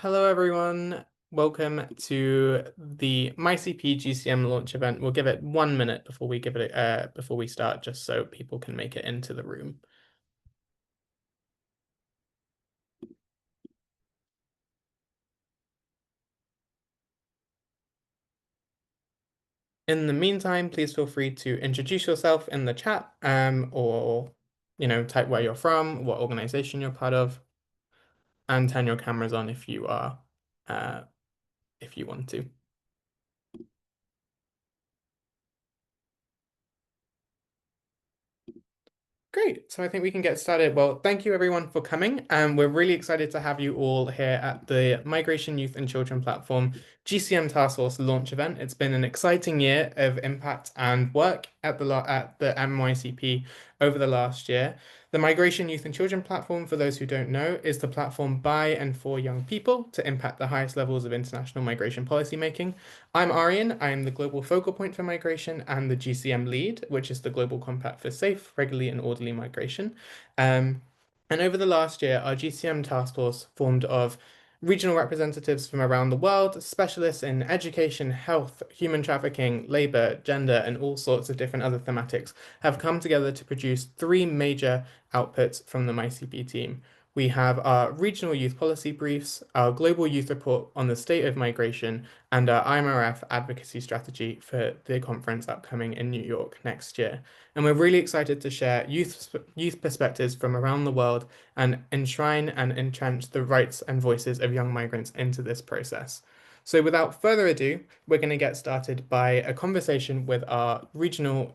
Hello, everyone. Welcome to the MyCP GCM launch event. We'll give it 1 minute before we before we start, just so people can make it into the room. In the meantime, please feel free to introduce yourself in the chat, or type where you're from, what organization you're part of, and turn your cameras on uh, if you want to. Great. So I think we can get started. Well, thank you everyone for coming. We're really excited to have you all here at the Migration Youth and Children Platform GCM Task Force launch event. It's been an exciting year of impact and work at the MYCP over the last year. The Migration Youth and Children Platform, for those who don't know, is the platform by and for young people to impact the highest levels of international migration policymaking. I'm Aryan. I am the global focal point for migration and the GCM lead, which is the Global Compact for Safe, Regularly, and Orderly Migration. Um, and over the last year, our GCM task force, formed of regional representatives from around the world, specialists in education, health, human trafficking, labor, gender, and all sorts of different other thematics, have come together to produce three major outputs from the MyCP team. We have our regional youth policy briefs, our global youth report on the state of migration, and our IMRF advocacy strategy for the conference upcoming in New York next year. And we're really excited to share youth perspectives from around the world and enshrine and entrench the rights and voices of young migrants into this process. So without further ado, we're going to get started by a conversation with our regional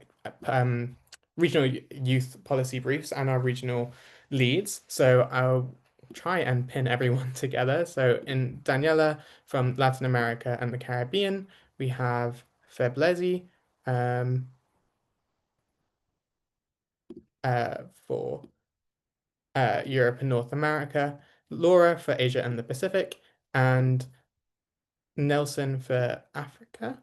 youth policy briefs and our regional leads. So I'll try and pin everyone together. So in Daniela from Latin America and the Caribbean, we have Feblezi um, for Europe and North America, Laura for Asia and the Pacific, and Nelson for Africa.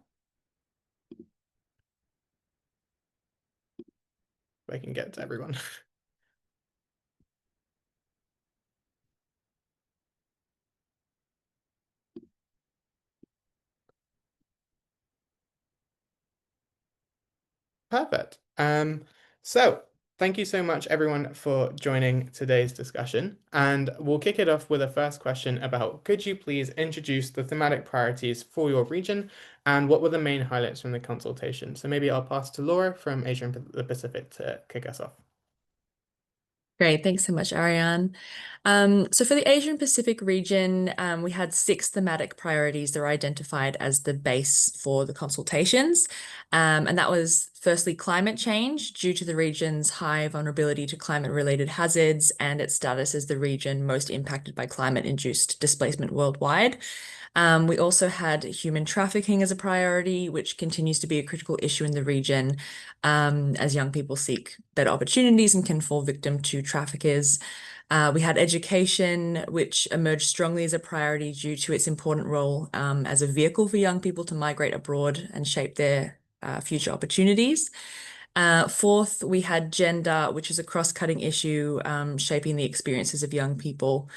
If I can get to everyone. Perfect. So thank you so much, everyone, for joining today's discussion. And we'll kick it off with a first question about could you please introduce the thematic priorities for your region and what were the main highlights from the consultation? So maybe I'll pass to Laura from Asia and the Pacific to kick us off. Great, thanks so much, Aryan. So for the Asian Pacific region, we had 6 thematic priorities that were identified as the base for the consultations. And that was firstly climate change due to the region's high vulnerability to climate-related hazards and its status as the region most impacted by climate-induced displacement worldwide. We also had human trafficking as a priority, which continues to be a critical issue in the region as young people seek better opportunities and can fall victim to traffickers. We had education, which emerged strongly as a priority due to its important role as a vehicle for young people to migrate abroad and shape their future opportunities. Fourth, we had gender, which is a cross-cutting issue shaping the experiences of young people.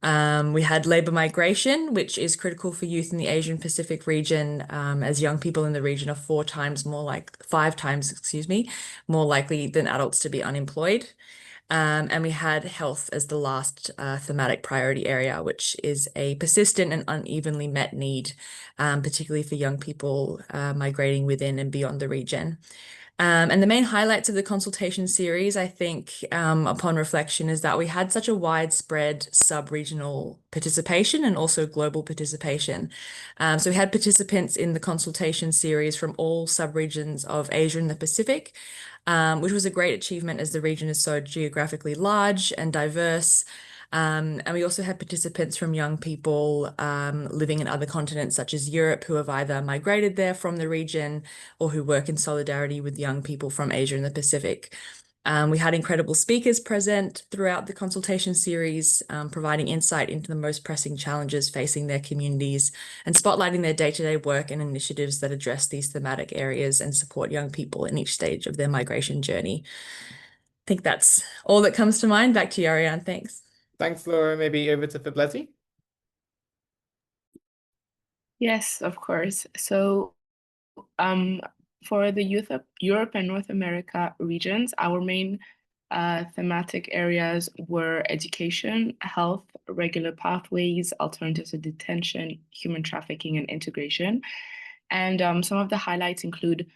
We had labor migration, which is critical for youth in the Asian Pacific region, as young people in the region are 5 times, excuse me, more likely than adults to be unemployed. And we had health as the last thematic priority area, which is a persistent and unevenly met need, particularly for young people migrating within and beyond the region. And the main highlights of the consultation series, I think, upon reflection, is that we had such a widespread sub-regional participation and also global participation. So we had participants in the consultation series from all sub-regions of Asia and the Pacific, which was a great achievement as the region is so geographically large and diverse. And we also had participants from young people living in other continents, such as Europe, who have either migrated there from the region or who work in solidarity with young people from Asia and the Pacific. We had incredible speakers present throughout the consultation series, providing insight into the most pressing challenges facing their communities and spotlighting their day-to-day work and initiatives that address these thematic areas and support young people in each stage of their migration journey. I think that's all that comes to mind. Back to you, Ariane. Thanks. Thanks, Laura. Maybe over to Feblezi. Yes, of course. So, for the youth of Europe and North America regions, our main thematic areas were education, health, regular pathways, alternatives to detention, human trafficking, and integration. And some of the highlights include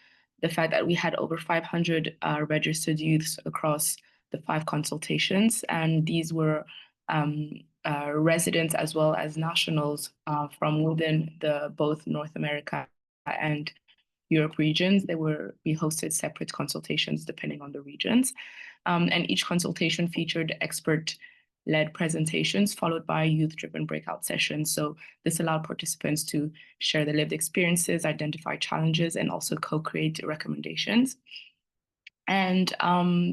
the fact that we had over 500 registered youths across the 5 consultations, and these were residents as well as nationals from within the both North America and Europe regions. We hosted separate consultations depending on the regions. And each consultation featured expert-led presentations followed by youth-driven breakout sessions. So this allowed participants to share their lived experiences, identify challenges, and also co-create recommendations. And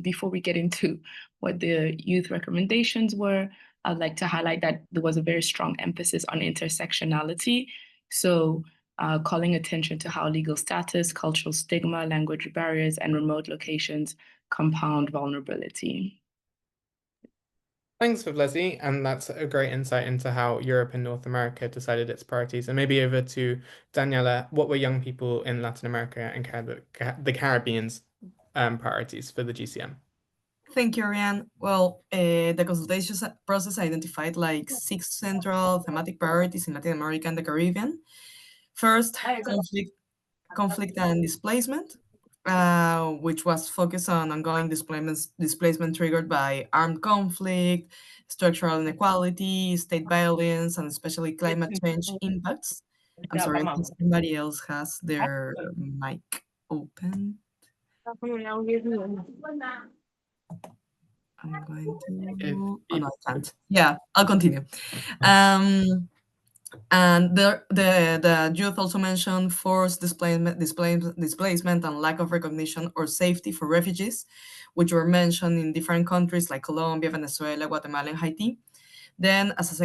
before we get into what the youth recommendations were, I'd like to highlight that there was a very strong emphasis on intersectionality. So calling attention to how legal status, cultural stigma, language barriers, and remote locations compound vulnerability. Thanks for Leslie, and that's a great insight into how Europe and North America decided its priorities. And maybe over to Daniela, what were young people in Latin America and the Caribbean's priorities for the GCM? Thank you, Aryan. Well, the consultation process identified like 6 central thematic priorities in Latin America and the Caribbean. First, conflict and displacement, which was focused on ongoing displacement triggered by armed conflict, structural inequality, state violence, and especially climate change impacts. I'm sorry, I think somebody else has their mic open. I'm going to. Oh no, I can't. Yeah, I'll continue. And the youth also mentioned forced displacement, and lack of recognition or safety for refugees, which were mentioned in different countries like Colombia, Venezuela, Guatemala, and Haiti. Then, as a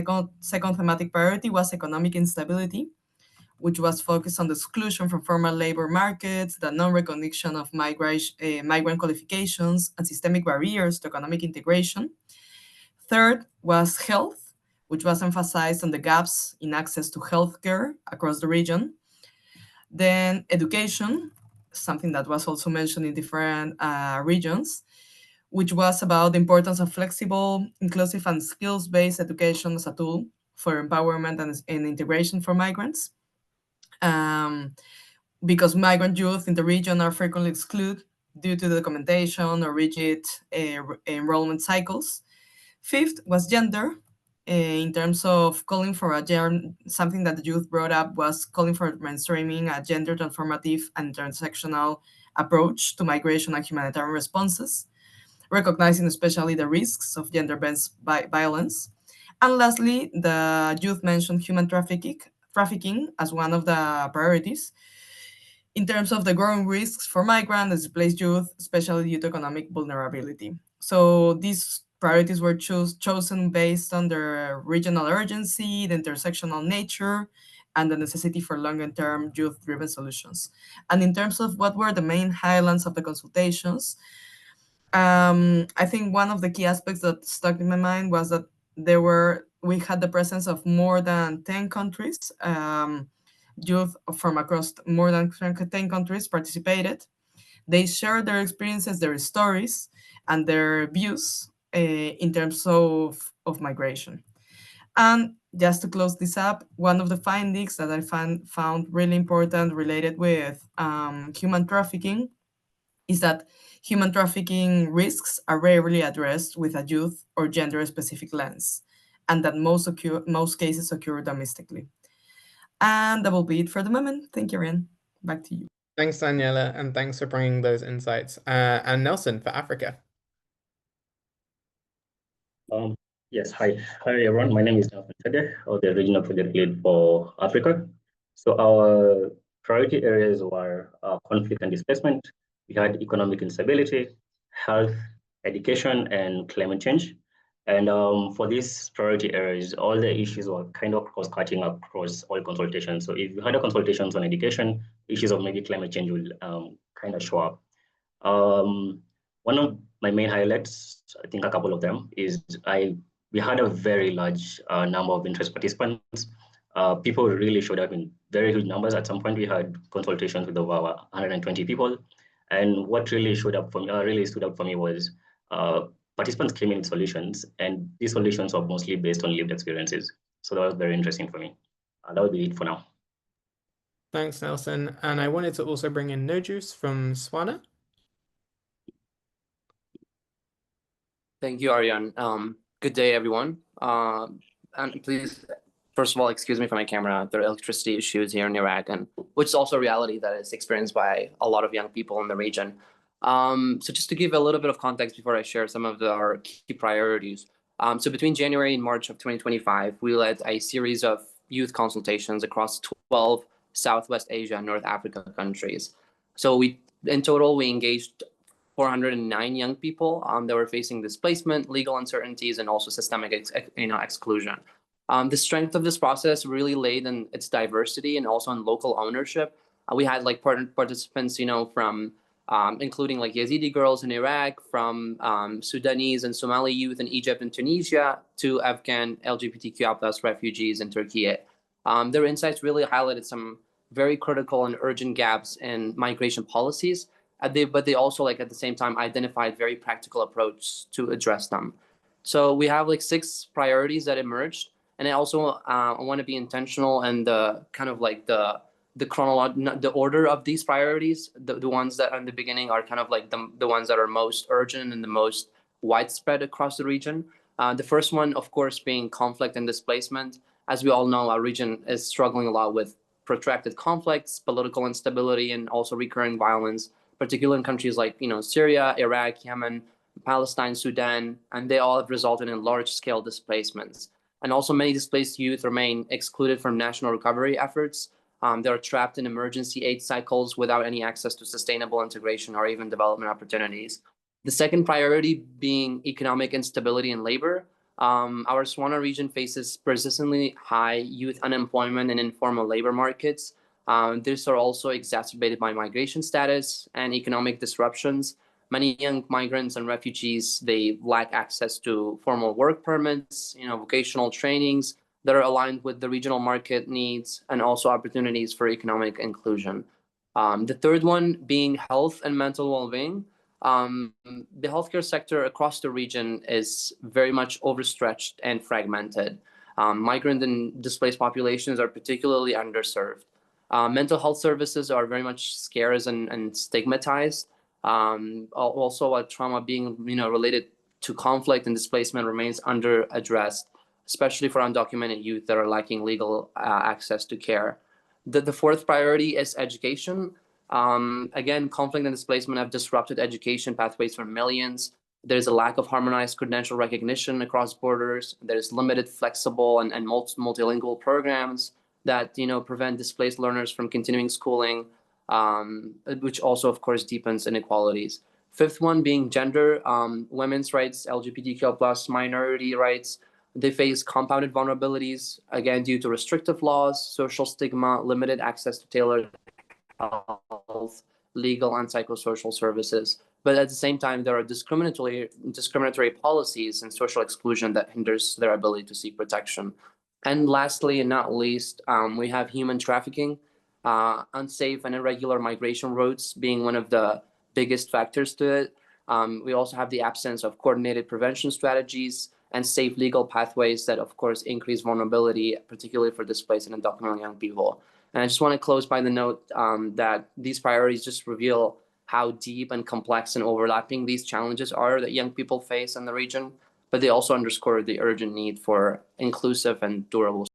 second thematic priority was economic instability, which was focused on the exclusion from formal labor markets, the non-recognition of migrant qualifications, and systemic barriers to economic integration. Third was health, which was emphasized on the gaps in access to healthcare across the region. Then education, something that was also mentioned in different regions, which was about the importance of flexible, inclusive, and skills-based education as a tool for empowerment and integration for migrants. Because migrant youth in the region are frequently excluded due to the documentation or rigid enrollment cycles. Fifth was gender, in terms of calling for something that the youth brought up was calling for mainstreaming a gender transformative and intersectional approach to migration and humanitarian responses, recognizing especially the risks of gender-based violence. And lastly, the youth mentioned human trafficking as one of the priorities in terms of the growing risks for migrant and displaced youth, especially due to economic vulnerability. So these priorities were chosen based on their regional urgency, the intersectional nature, and the necessity for longer-term youth-driven solutions. And in terms of what were the main highlights of the consultations, I think one of the key aspects that stuck in my mind was that we had the presence of more than 10 countries. Youth from across more than 10 countries participated. They shared their experiences, their stories, and their views in terms of migration. And just to close this up, one of the findings that I found really important related with human trafficking is that human trafficking risks are rarely addressed with a youth or gender-specific lens, and that most cases occur domestically. And that will be it for the moment. Thank you, Aryan. Back to you. Thanks, Daniela, and thanks for bringing those insights. And Nelson for Africa. Yes, hi everyone. My name is Nelson Tede, the regional project lead for Africa. So our priority areas were conflict and displacement. We had economic instability, health, education, and climate change. And for these priority areas, all the issues were kind of cross-cutting across all consultations. So if you had a consultations on education, issues of maybe climate change will kind of show up. One of my main highlights, I think a couple of them, is we had a very large number of interest participants. People really showed up in very huge numbers. At some point, we had consultations with over 120 people. And what really stood out for me was participants came in with solutions, and these solutions were mostly based on lived experiences. So that was very interesting for me. That would be it for now. Thanks, Nelson. And I wanted to also bring in No Juice from Swana. Thank you, Aryan. Good day, everyone. And please, first of all, excuse me for my camera. There are electricity issues here in Iraq, and which is also a reality that is experienced by a lot of young people in the region. So just to give a little bit of context before I share some of our key priorities. So between January and March of 2025, we led a series of youth consultations across 12 Southwest Asia and North Africa countries. So in total, we engaged 409 young people that were facing displacement, legal uncertainties, and also systemic exclusion. The strength of this process really laid in its diversity and also in local ownership. We had like participants, from including like Yazidi girls in Iraq, from Sudanese and Somali youth in Egypt and Tunisia, to Afghan LGBTQI+ refugees in Turkey. Their insights really highlighted some very critical and urgent gaps in migration policies, but they also at the same time identified very practical approach to address them. So we have 6 priorities that emerged, and I also want to be intentional and the kind of the order of these priorities. The ones that are in the beginning are kind of the ones that are most urgent and the most widespread across the region. The first one, of course, being conflict and displacement. As we all know, our region is struggling a lot with protracted conflicts, political instability, and also recurring violence, particularly in countries like Syria, Iraq, Yemen, Palestine, Sudan, and they all have resulted in large-scale displacements. And also many displaced youth remain excluded from national recovery efforts. They're trapped in emergency aid cycles without any access to sustainable integration or even development opportunities. The second priority being economic instability and labor. Our Swana region faces persistently high youth unemployment and informal labor markets. These are also exacerbated by migration status and economic disruptions. Many young migrants and refugees, they lack access to formal work permits, vocational trainings that are aligned with the regional market needs, and also opportunities for economic inclusion. The third one being health and mental well-being. The healthcare sector across the region is very much overstretched and fragmented. Migrant and displaced populations are particularly underserved. Mental health services are very much scarce and stigmatized. Also, trauma being related to conflict and displacement remains under-addressed, especially for undocumented youth that are lacking legal access to care. The fourth priority is education. Again, conflict and displacement have disrupted education pathways for millions. There's a lack of harmonized credential recognition across borders. There's limited flexible and multilingual programs that prevent displaced learners from continuing schooling, which also, of course, deepens inequalities. Fifth one being gender, women's rights, LGBTQ+ minority rights. They face compounded vulnerabilities, again, due to restrictive laws, social stigma, limited access to tailored health, legal and psychosocial services. But at the same time, there are discriminatory policies and social exclusion that hinders their ability to seek protection. And lastly, and not least, we have human trafficking, unsafe and irregular migration routes being one of the biggest factors to it. We also have the absence of coordinated prevention strategies and safe legal pathways that, of course, increase vulnerability, particularly for displaced and undocumented young people. And I just want to close by the note that these priorities just reveal how deep and complex and overlapping these challenges are that young people face in the region, but they also underscore the urgent need for inclusive and durable.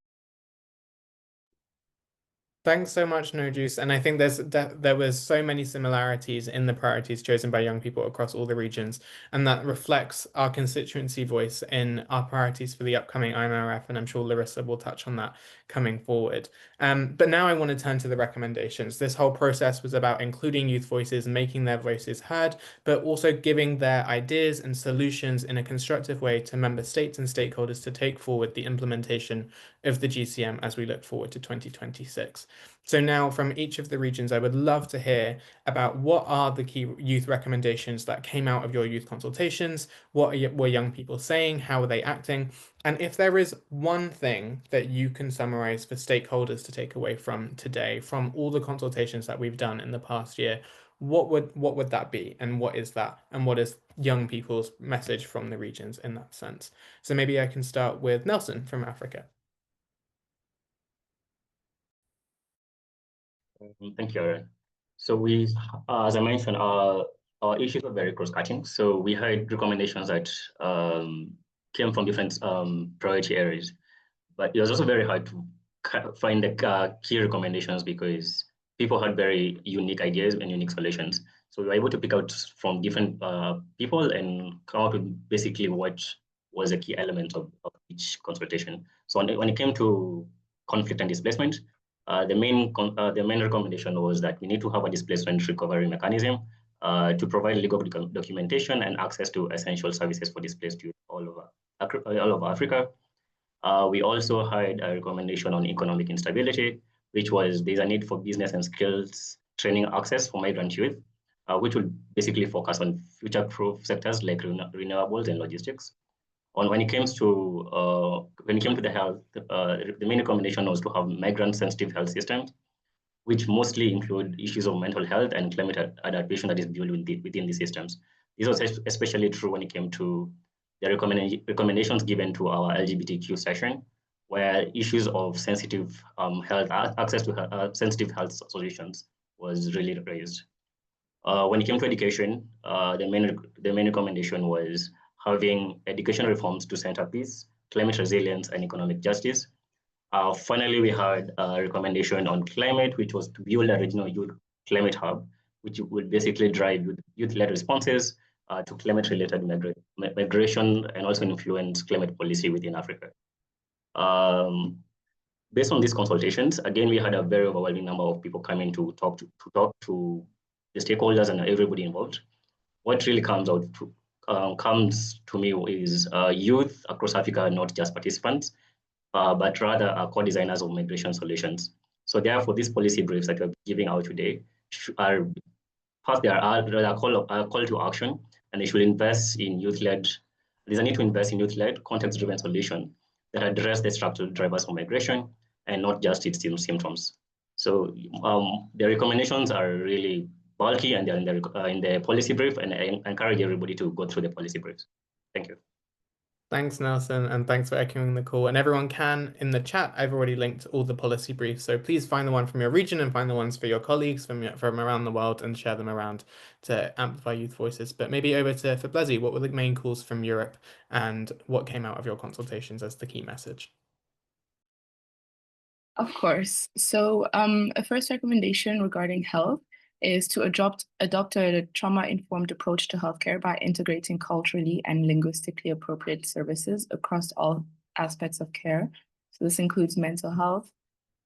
Thanks so much, No Juice. And I think there was so many similarities in the priorities chosen by young people across all the regions, and that reflects our constituency voice in our priorities for the upcoming IMRF, and I'm sure Larissa will touch on that coming forward. But now I want to turn to the recommendations. This whole process was about including youth voices, making their voices heard, but also giving their ideas and solutions in a constructive way to member states and stakeholders to take forward the implementation of the GCM as we look forward to 2026. So now from each of the regions, I would love to hear about what are the key youth recommendations that came out of your youth consultations, what were young people saying, how were they acting, and if there is one thing that you can summarize for stakeholders to take away from today, from all the consultations that we've done in the past year, what would that be, and what is that, and what is young people's message from the regions in that sense? So maybe I can start with Nelson from Africa. Thank you, Aryan. So we, as I mentioned, our issues were very cross-cutting. So we had recommendations that came from different priority areas, but it was also very hard to find the key recommendations because people had very unique ideas and unique solutions. So we were able to pick out from different people and come up with basically what was a key element of each consultation. So when it came to conflict and displacement, the main recommendation was that we need to have a displacement recovery mechanism to provide legal documentation and access to essential services for displaced youth all over Africa. We also had a recommendation on economic instability, which was there's a need for business and skills training access for migrant youth, which would basically focus on future-proof sectors like renewables and logistics. When it came to the health, the main recommendation was to have migrant-sensitive health systems, which mostly include issues of mental health and climate adaptation that is built within the systems. This was especially true when it came to the recommendations given to our LGBTQ session, where issues of sensitive health, access to sensitive health solutions was really raised. When it came to education, the main recommendation was having education reforms to center peace, climate resilience, and economic justice. Finally, we had a recommendation on climate, which was to build a regional youth climate hub, which would basically drive youth-led responses to climate-related migration and also influence climate policy within Africa. Based on these consultations, again, we had a very overwhelming number of people coming to talk to the stakeholders and everybody involved. What really comes to me is youth across Africa are not just participants, but rather are co-designers of migration solutions. So therefore, these policy briefs that we're giving out today are first, they are a call to action, and they should invest in youth-led. There's a need to invest in youth-led, context-driven solutions that address the structural drivers of migration and not just its symptoms. So the recommendations are really bulky, and they're in the policy brief, and I encourage everybody to go through the policy briefs. Thank you. Thanks, Nelson, and thanks for echoing the call. And everyone can, in the chat, I've already linked all the policy briefs. So please find the one from your region and find the ones for your colleagues from around the world and share them around to amplify youth voices. But maybe over to Blesi, what were the main calls from Europe and what came out of your consultations as the key message? Of course. So a first recommendation regarding health is to adopt a trauma-informed approach to healthcare by integrating culturally and linguistically appropriate services across all aspects of care. So this includes mental health,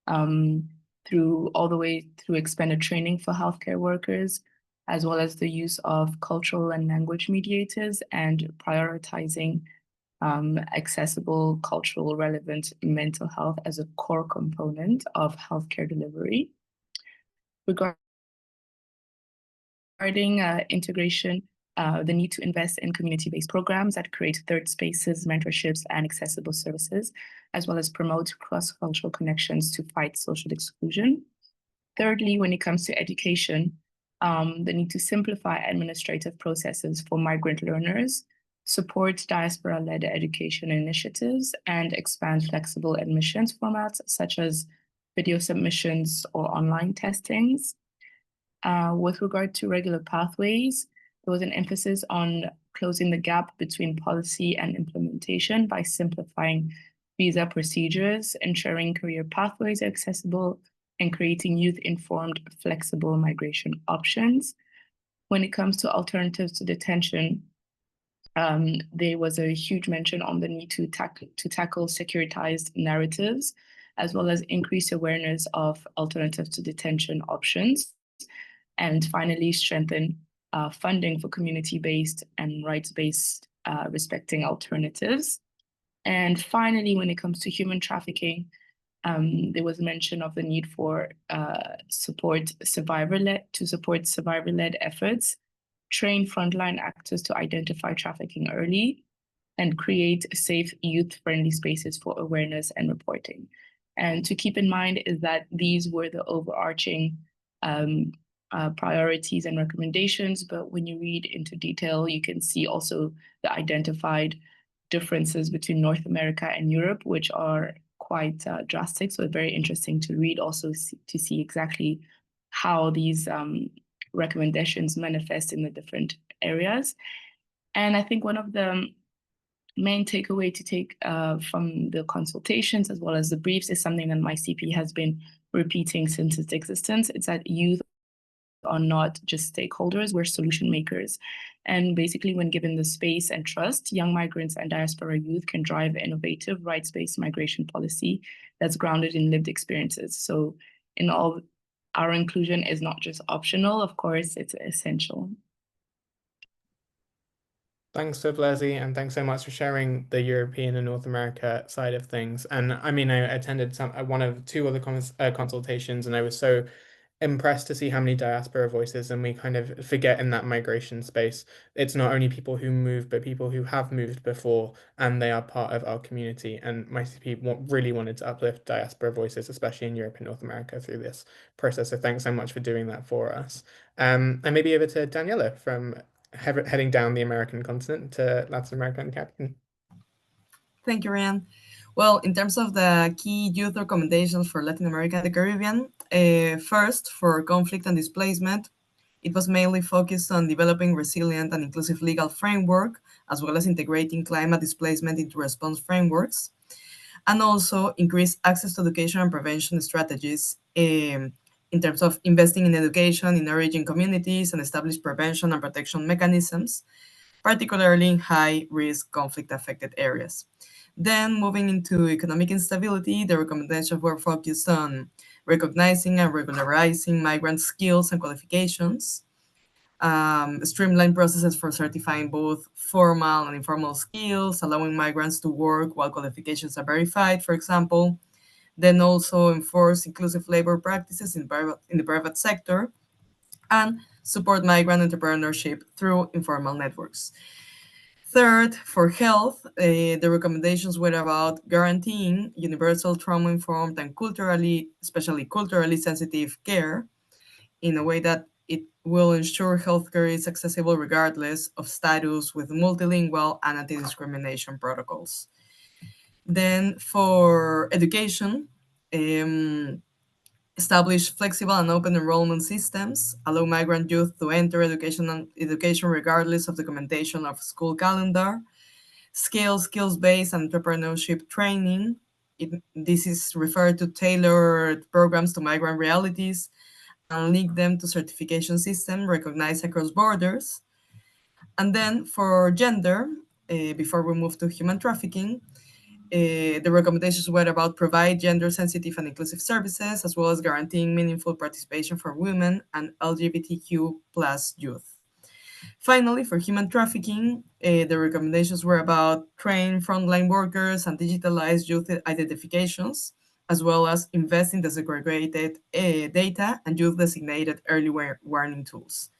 all the way through expanded training for healthcare workers, as well as the use of cultural and language mediators, and prioritizing accessible, cultural, relevant mental health as a core component of healthcare delivery. Regarding integration, the need to invest in community-based programs that create third spaces, mentorships, and accessible services, as well as promote cross-cultural connections to fight social exclusion. Thirdly, when it comes to education, the need to simplify administrative processes for migrant learners, support diaspora-led education initiatives, and expand flexible admissions formats such as video submissions or online testings. With regard to regular pathways, there was an emphasis on closing the gap between policy and implementation by simplifying visa procedures, ensuring career pathways are accessible, and creating youth-informed, flexible migration options. When it comes to alternatives to detention, there was a huge mention on the need to tackle securitized narratives, as well as increase awareness of alternatives to detention options. And finally, strengthen funding for community-based and rights-based respecting alternatives. And finally, when it comes to human trafficking, There was mention of the need for support survivor-led efforts, train frontline actors to identify trafficking early, and create safe youth-friendly spaces for awareness and reporting. And to keep in mind is that these were the overarching priorities and recommendations, but when you read into detail, you can see also the identified differences between North America and Europe, which are quite drastic. So it's very interesting to read also to see exactly how these recommendations manifest in the different areas. And I think one of the main takeaway to take from the consultations as well as the briefs is something that MYCP has been repeating since its existence. It's that youth are not just stakeholders, we're solution makers. And basically, when given the space and trust, young migrants and diaspora youth can drive innovative rights-based migration policy that's grounded in lived experiences. So in all, our inclusion is not just optional, of course, it's essential. Thanks to Blazy, and thanks so much for sharing the European and North America side of things. And I mean, I attended one of two other consultations, and I was so impressed to see how many diaspora voices, and we kind of forget in that migration space, it's not only people who move, but people who have moved before, and they are part of our community. And MYCP really wanted to uplift diaspora voices, especially in Europe and North America, through this process. So thanks so much for doing that for us. And maybe over to Daniela from heading down the American continent to Latin America and Caribbean. Thank you, Ryan. Well, in terms of the key youth recommendations for Latin America and the Caribbean, first, for conflict and displacement, it was mainly focused on developing resilient and inclusive legal framework, as well as integrating climate displacement into response frameworks, and also increase access to education and prevention strategies in terms of investing in education in origin communities and establish prevention and protection mechanisms, particularly in high-risk conflict-affected areas. Then, moving into economic instability, the recommendations were focused on recognizing and regularizing migrant skills and qualifications, streamline processes for certifying both formal and informal skills, allowing migrants to work while qualifications are verified, for example. Then also enforce inclusive labor practices in the private sector, and support migrant entrepreneurship through informal networks. Third, for health, the recommendations were about guaranteeing universal trauma-informed and especially culturally sensitive care in a way that it will ensure healthcare is accessible regardless of status, with multilingual and anti-discrimination protocols. Then for education, establish flexible and open enrollment systems, allow migrant youth to enter education regardless of documentation of school calendar, scale skills-based and entrepreneurship training. This is referred to tailored programs to migrant realities, and link them to certification system recognized across borders. And then for gender, before we move to human trafficking, the recommendations were about provide gender-sensitive and inclusive services, as well as guaranteeing meaningful participation for women and LGBTQ+ youth. Finally, for human trafficking, the recommendations were about train frontline workers and digitalize youth identifications, as well as invest in desegregated data and youth-designated early warning tools.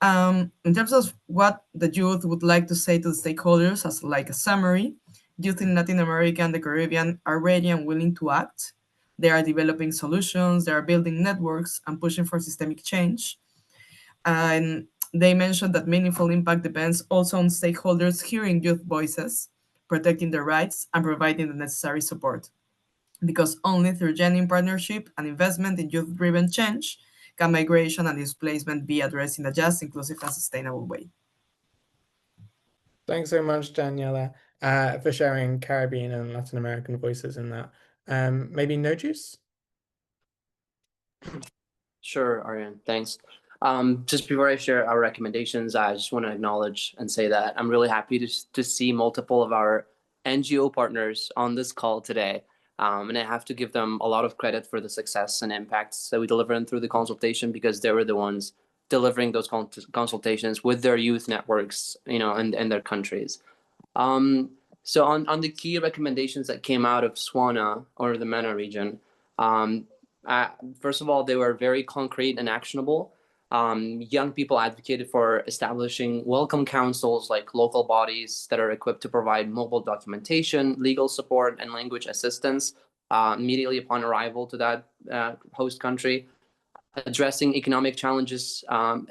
In terms of what the youth would like to say to the stakeholders, as like a summary, youth in Latin America and the Caribbean are ready and willing to act. They are developing solutions, they are building networks and pushing for systemic change. And they mentioned that meaningful impact depends also on stakeholders hearing youth voices, protecting their rights, and providing the necessary support. Because only through genuine partnership and investment in youth-driven change can migration and displacement be addressed in a just, inclusive, and sustainable way. Thanks so much, Daniela, for sharing Caribbean and Latin American voices in that. Maybe No Juice? Sure, Aryan, thanks. Just before I share our recommendations, I just want to acknowledge and say that I'm really happy to see multiple of our NGO partners on this call today. And I have to give them a lot of credit for the success and impacts that we delivered through the consultation, because they were the ones delivering those consultations with their youth networks, and their countries. So on the key recommendations that came out of SWANA or the MENA region, first of all, they were very concrete and actionable. Young people advocated for establishing welcome councils, like local bodies that are equipped to provide mobile documentation, legal support, and language assistance immediately upon arrival to that host country. Addressing economic challenges,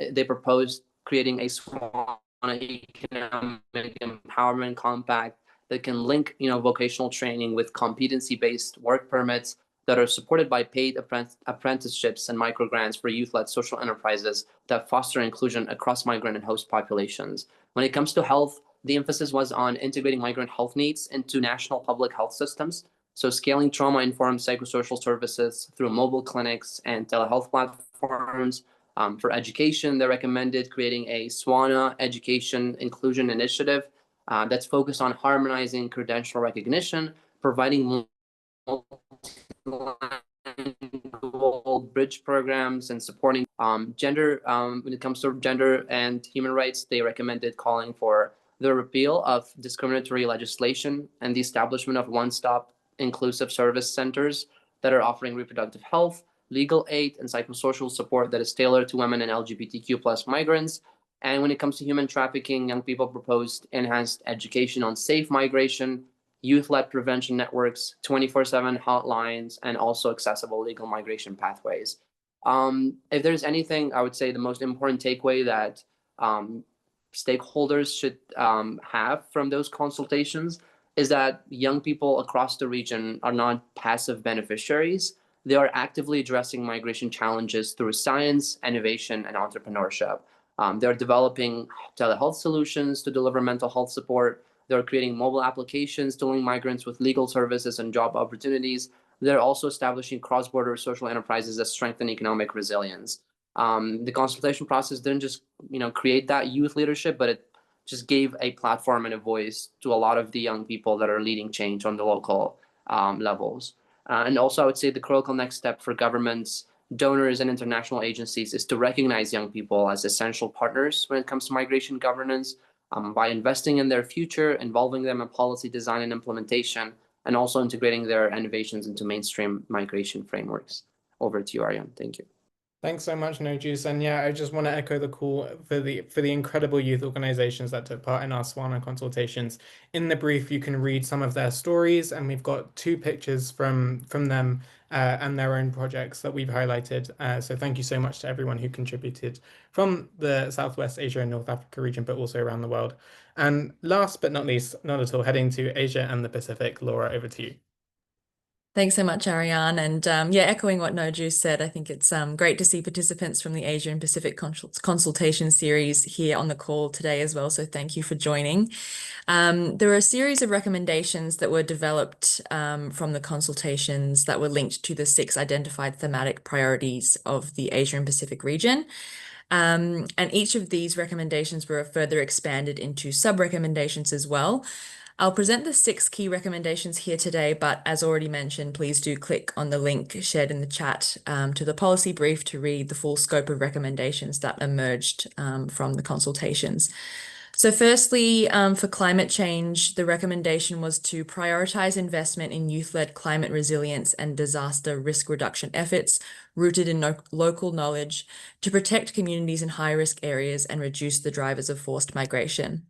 they proposed creating a SWANA economic empowerment compact that can link, vocational training with competency-based work permits that are supported by paid apprenticeships and microgrants for youth-led social enterprises that foster inclusion across migrant and host populations. When it comes to health, the emphasis was on integrating migrant health needs into national public health systems. So scaling trauma-informed psychosocial services through mobile clinics and telehealth platforms. For education, they recommended creating a SWANA education inclusion initiative that's focused on harmonizing credential recognition, providing multilingual bridge programs, and supporting gender. When it comes to gender and human rights, they recommended calling for the repeal of discriminatory legislation and the establishment of one-stop inclusive service centers that are offering reproductive health, legal aid, and psychosocial support that is tailored to women and LGBTQ+ migrants. And when it comes to human trafficking, young people proposed enhanced education on safe migration, youth-led prevention networks, 24/7 hotlines, and also accessible legal migration pathways. If there's anything, I would say the most important takeaway that stakeholders should have from those consultations is that young people across the region are not passive beneficiaries. They are actively addressing migration challenges through science, innovation, and entrepreneurship. They're developing telehealth solutions to deliver mental health support. They're creating mobile applications to link migrants with legal services and job opportunities. They're also establishing cross-border social enterprises that strengthen economic resilience. The consultation process didn't just, create that youth leadership, but it just gave a platform and a voice to a lot of the young people that are leading change on the local levels. And also, I would say the critical next step for governments, donors, and international agencies is to recognize young people as essential partners when it comes to migration governance by investing in their future, involving them in policy design and implementation, and also integrating their innovations into mainstream migration frameworks. Over to you, Aryan. Thank you. Thanks so much, Nojus. And yeah, I just want to echo the call for the incredible youth organizations that took part in our SWANA consultations. In the brief, you can read some of their stories, and we've got 2 pictures from them and their own projects that we've highlighted. So thank you so much to everyone who contributed from the Southwest Asia and North Africa region, but also around the world. And last but not least, not at all, heading to Asia and the Pacific. Laura, over to you. Thanks so much, Aryan. And yeah, echoing what Nojus said, I think it's great to see participants from the Asia and Pacific consultation series here on the call today as well. So thank you for joining. There are a series of recommendations that were developed from the consultations that were linked to the 6 identified thematic priorities of the Asia and Pacific region. And each of these recommendations were further expanded into sub-recommendations as well. I'll present the 6 key recommendations here today, but as already mentioned, please do click on the link shared in the chat to the policy brief to read the full scope of recommendations that emerged from the consultations. So firstly, for climate change, the recommendation was to prioritize investment in youth-led climate resilience and disaster risk reduction efforts rooted in local knowledge to protect communities in high-risk areas and reduce the drivers of forced migration.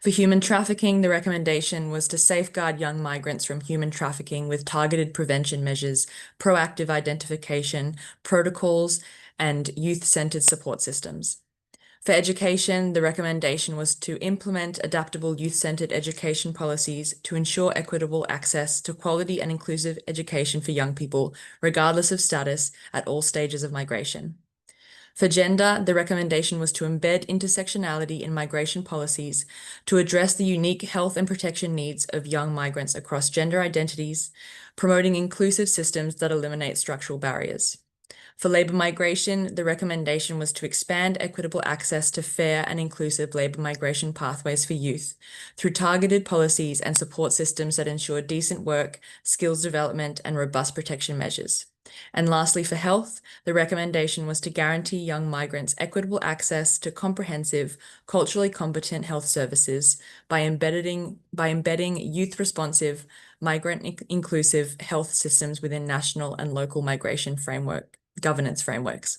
For human trafficking, the recommendation was to safeguard young migrants from human trafficking with targeted prevention measures, proactive identification, protocols, and youth-centered support systems. For education, the recommendation was to implement adaptable youth-centered education policies to ensure equitable access to quality and inclusive education for young people, regardless of status, at all stages of migration. For gender, the recommendation was to embed intersectionality in migration policies to address the unique health and protection needs of young migrants across gender identities, promoting inclusive systems that eliminate structural barriers. For labor migration, the recommendation was to expand equitable access to fair and inclusive labor migration pathways for youth through targeted policies and support systems that ensure decent work, skills development, and robust protection measures. And lastly, for health, the recommendation was to guarantee young migrants equitable access to comprehensive, culturally competent health services by embedding youth-responsive, migrant-inclusive health systems within national and local migration governance frameworks.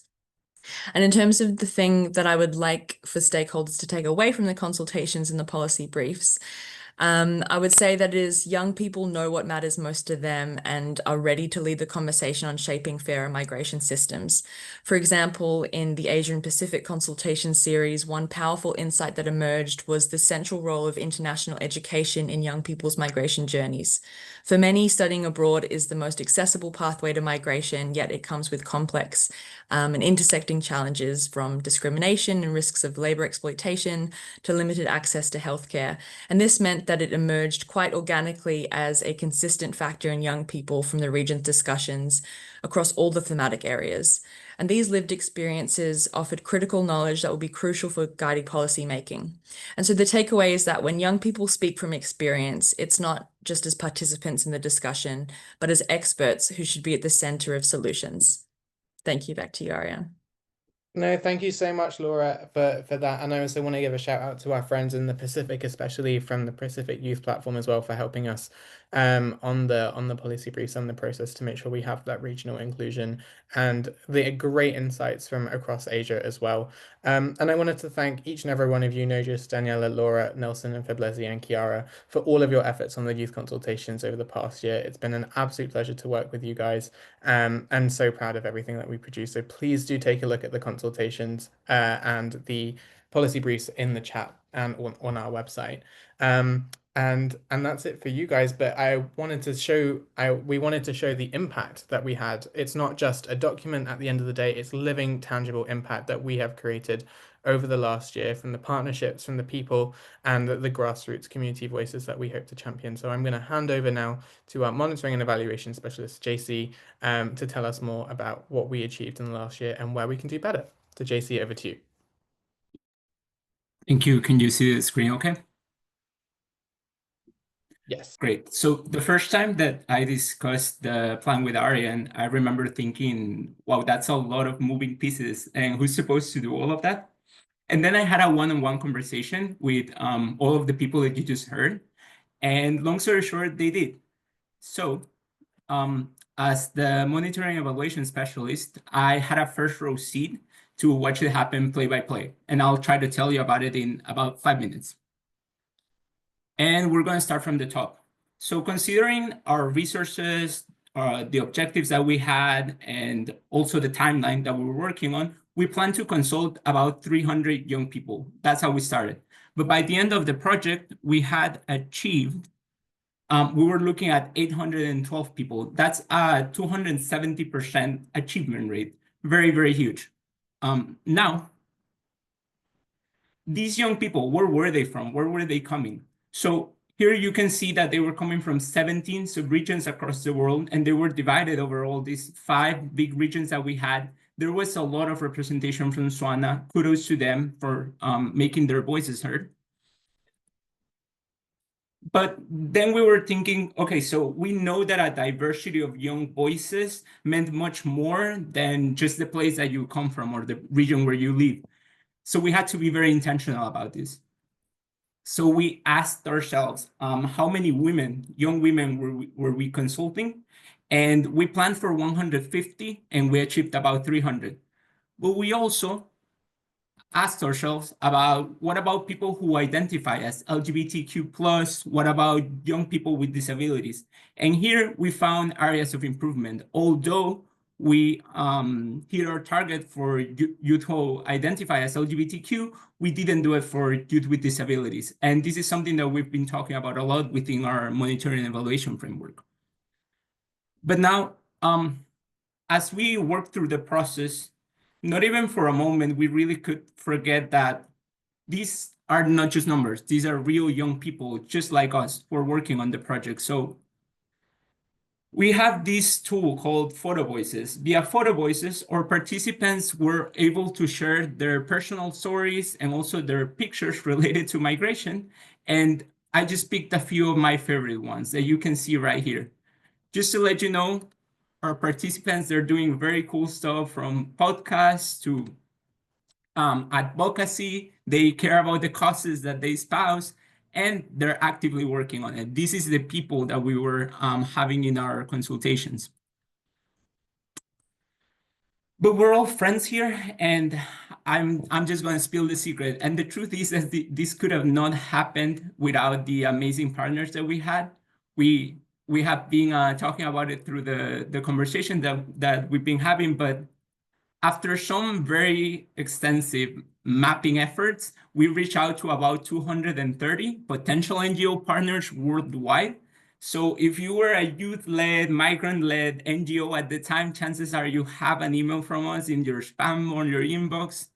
And in terms of the thing that I would like for stakeholders to take away from the consultations and the policy briefs, I would say that is young people know what matters most to them and are ready to lead the conversation on shaping fairer migration systems. For example, in the Asian Pacific consultation series, one powerful insight that emerged was the central role of international education in young people's migration journeys. For many, studying abroad is the most accessible pathway to migration, yet it comes with complex and intersecting challenges from discrimination and risks of labor exploitation to limited access to healthcare. And this meant that it emerged quite organically as a consistent factor in young people from the region's discussions across all the thematic areas. And these lived experiences offered critical knowledge that will be crucial for guiding policy making. And so the takeaway is that when young people speak from experience, it's not just as participants in the discussion, but as experts who should be at the center of solutions. Thank you. Back to you, Aryan. No, thank you so much, Laura, for that. And I also want to give a shout out to our friends in the Pacific, especially from the Pacific Youth Platform as well, for helping us on the policy briefs and the process to make sure we have that regional inclusion and the great insights from across Asia as well. And I wanted to thank each and every one of you, Nojas, Daniela, Laura, Nelson, and Feblezi, and Kiara, for all of your efforts on the youth consultations over the past year. It's been an absolute pleasure to work with you guys, and so proud of everything that we produce. So please do take a look at the consultations and the policy briefs in the chat and on our website. And that's it for you guys. But we wanted to show the impact that we had. It's not just a document at the end of the day, it's living, tangible impact that we have created over the last year from the partnerships, from the people, and the grassroots community voices that we hope to champion. So I'm going to hand over now to our monitoring and evaluation specialist, JC, to tell us more about what we achieved in the last year and where we can do better. So JC, over to you. Thank you. Can you see the screen okay? Yes. Great. So the first time that I discussed the plan with Aryan, I remember thinking, wow, that's a lot of moving pieces and who's supposed to do all of that? And then I had a one-on-one conversation with all of the people that you just heard. And long story short, they did. So as the monitoring evaluation specialist, I had a first row seat to watch it happen play by play. And I'll try to tell you about it in about 5 minutes. And we're going to start from the top. So considering our resources, the objectives that we had, and also the timeline that we were working on, we plan to consult about 300 young people. That's how we started. But by the end of the project, we had achieved, we were looking at 812 people. That's a 270% achievement rate. Very, very huge. Now, these young people, where were they from? Where were they coming? So here you can see that they were coming from 17 subregions across the world, and they were divided over all these 5 big regions that we had. There was a lot of representation from Swana. Kudos to them for making their voices heard. But then we were thinking, okay, so we know that a diversity of young voices meant much more than just the place that you come from or the region where you live. So we had to be very intentional about this. So we asked ourselves, how many women, young women were we consulting? And we planned for 150 and we achieved about 300. But we also asked ourselves about what about people who identify as LGBTQ+, what about young people with disabilities? And here we found areas of improvement. Although we hit our target for youth who identify as LGBTQ, we didn't do it for youth with disabilities. And this is something that we've been talking about a lot within our monitoring and evaluation framework. But now, as we work through the process, not even for a moment, we really could forget that these are not just numbers. These are real young people, just like us, who are working on the project. So we have this tool called Photo Voices. Via Photo Voices, our participants were able to share their personal stories and also their pictures related to migration. And I just picked a few of my favorite ones that you can see right here. Just to let you know, our participants, they're doing very cool stuff from podcasts to advocacy. They care about the causes that they espouse, and they're actively working on it. This is the people that we were having in our consultations. But we're all friends here, and I'm just going to spill the secret. And the truth is that this could have not happened without the amazing partners that we had. We have been talking about it through the conversation that we've been having, but after some very extensive mapping efforts, we reached out to about 230 potential NGO partners worldwide. So if you were a youth-led, migrant-led NGO at the time, chances are you have an email from us in your spam or your inbox.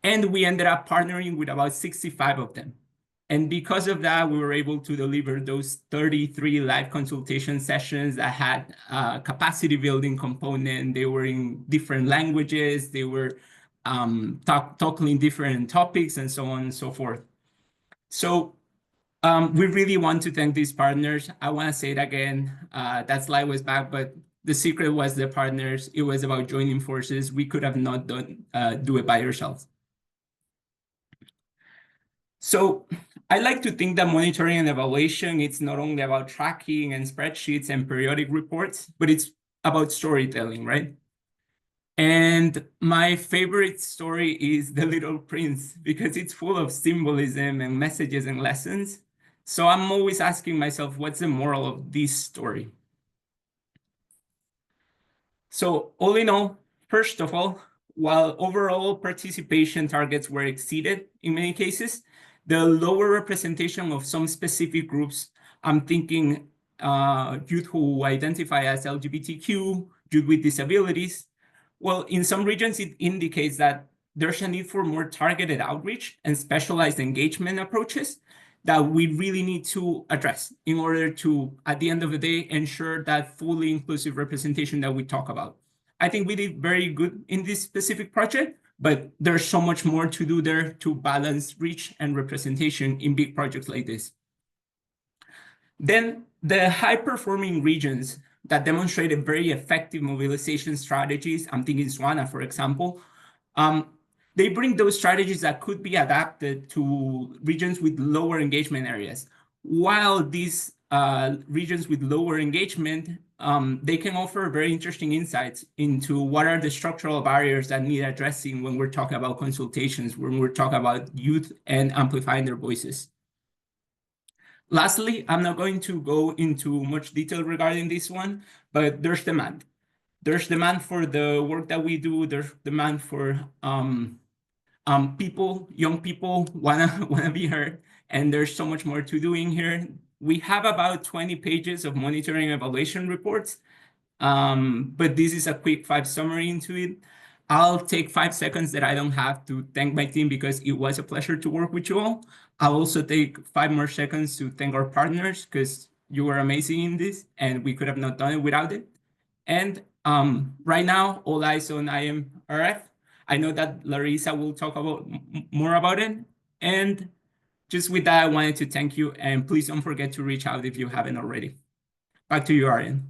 And we ended up partnering with about 65 of them. And because of that, we were able to deliver those 33 live consultation sessions that had a capacity building component. They were in different languages. They were tackling different topics and so on and so forth. So we really want to thank these partners. I want to say it again. That slide was back, but the secret was the partners. It was about joining forces. We could have not do it by ourselves. So I like to think that monitoring and evaluation, it's not only about tracking and spreadsheets and periodic reports, but it's about storytelling, right? And my favorite story is The Little Prince, because it's full of symbolism and messages and lessons. So I'm always asking myself, what's the moral of this story? So all in all, first of all, while overall participation targets were exceeded in many cases, the lower representation of some specific groups, I'm thinking youth who identify as LGBTQ, youth with disabilities. Well, in some regions, it indicates that there's a need for more targeted outreach and specialized engagement approaches that we really need to address in order to, at the end of the day, ensure that fully inclusive representation that we talk about. I think we did very good in this specific project, but there's so much more to do there to balance reach and representation in big projects like this. Then the high-performing regions that demonstrated very effective mobilization strategies, I'm thinking Swana, for example, they bring those strategies that could be adapted to regions with lower engagement areas. While these regions with lower engagement, they can offer very interesting insights into what are the structural barriers that need addressing when we're talking about consultations, when we're talking about youth and amplifying their voices. Lastly, I'm not going to go into much detail regarding this one, but there's demand. There's demand for the work that we do. There's demand for young people wanna be heard, and there's so much more to do in here. We have about 20 pages of monitoring and evaluation reports, but this is a quick 5 summary into it. I'll take 5 seconds that I don't have to thank my team because it was a pleasure to work with you all. I'll also take 5 more seconds to thank our partners because you were amazing in this and we could have not done it without it. And right now, all eyes on IMRF. I know that Larissa will talk more about it. And just with that, I wanted to thank you. And please don't forget to reach out if you haven't already. Back to you, Aryan.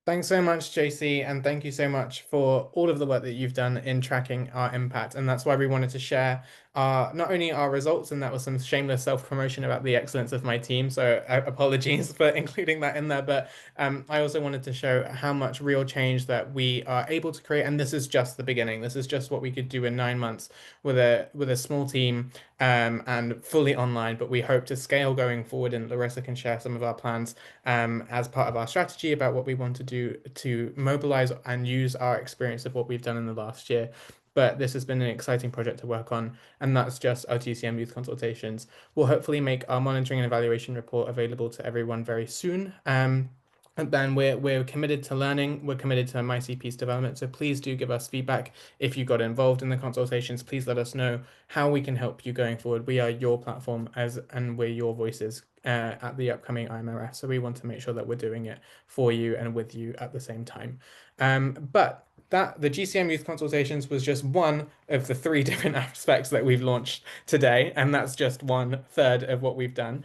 Thanks so much, JC, and thank you so much for all of the work that you've done in tracking our impact. And that's why we wanted to share not only our results, and that was some shameless self-promotion about the excellence of my team, so apologies for including that in there, but I also wanted to show how much real change that we are able to create, and this is just the beginning. This is just what we could do in 9 months with a small team and fully online, but we hope to scale going forward, and Larissa can share some of our plans as part of our strategy about what we want to do to mobilize and use our experience of what we've done in the last year. But this has been an exciting project to work on, and that's just our GCM youth consultations. We'll hopefully make our monitoring and evaluation report available to everyone very soon. And then we're committed to learning, we're committed to MYCP's development, so please do give us feedback. If you got involved in the consultations, please let us know how we can help you going forward. We are your platform and we're your voices at the upcoming IMRF, so we want to make sure that we're doing it for you and with you at the same time. But that the GCM Youth Consultations was just one of the 3 different aspects that we've launched today, and that's just 1/3 of what we've done.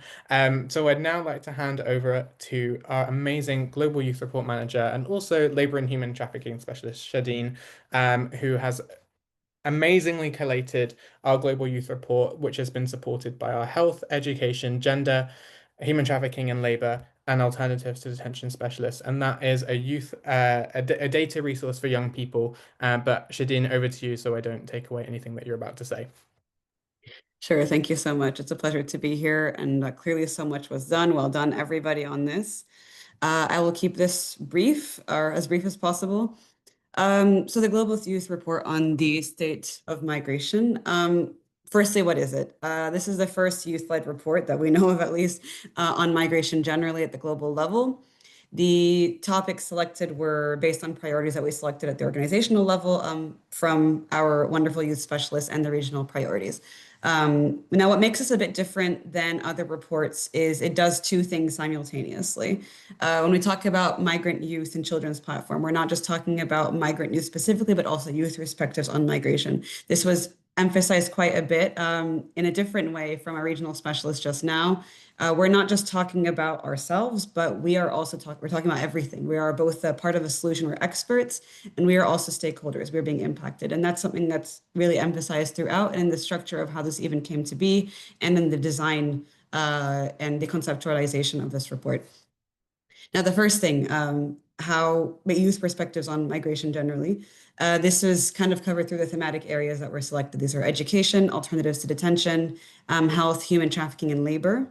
So I'd now like to hand over to our amazing Global Youth Report Manager and also Labour and Human Trafficking Specialist, Shadeen, who has amazingly collated our Global Youth Report, which has been supported by our health, education, gender, human trafficking and labour, and alternatives to detention specialists. And that is a youth, a data resource for young people. But Shadeen, over to you so I don't take away anything that you're about to say. Sure, thank you so much. It's a pleasure to be here, and clearly so much was done. Well done, everybody, on this. I will keep this brief, or as brief as possible. So the Global Youth Report on the State of Migration. Firstly, what is it? This is the first youth-led report that we know of, at least, on migration generally at the global level. The topics selected were based on priorities that we selected at the organizational level from our wonderful youth specialists and the regional priorities. Now, what makes this a bit different than other reports is it does 2 things simultaneously. When we talk about migrant youth and children's platform, we're not just talking about migrant youth specifically, but also youth perspectives on migration. This was emphasized quite a bit in a different way from our regional specialist just now. We're not just talking about ourselves, but we are also we're talking about everything. We are both a part of a solution, we're experts, and we are also stakeholders. We're being impacted. And that's something that's really emphasized throughout in the structure of how this even came to be, and in the design and the conceptualization of this report. Now, the first thing, how youth perspectives on migration generally. This was kind of covered through the thematic areas that were selected. These are education, alternatives to detention, health, human trafficking, and labor.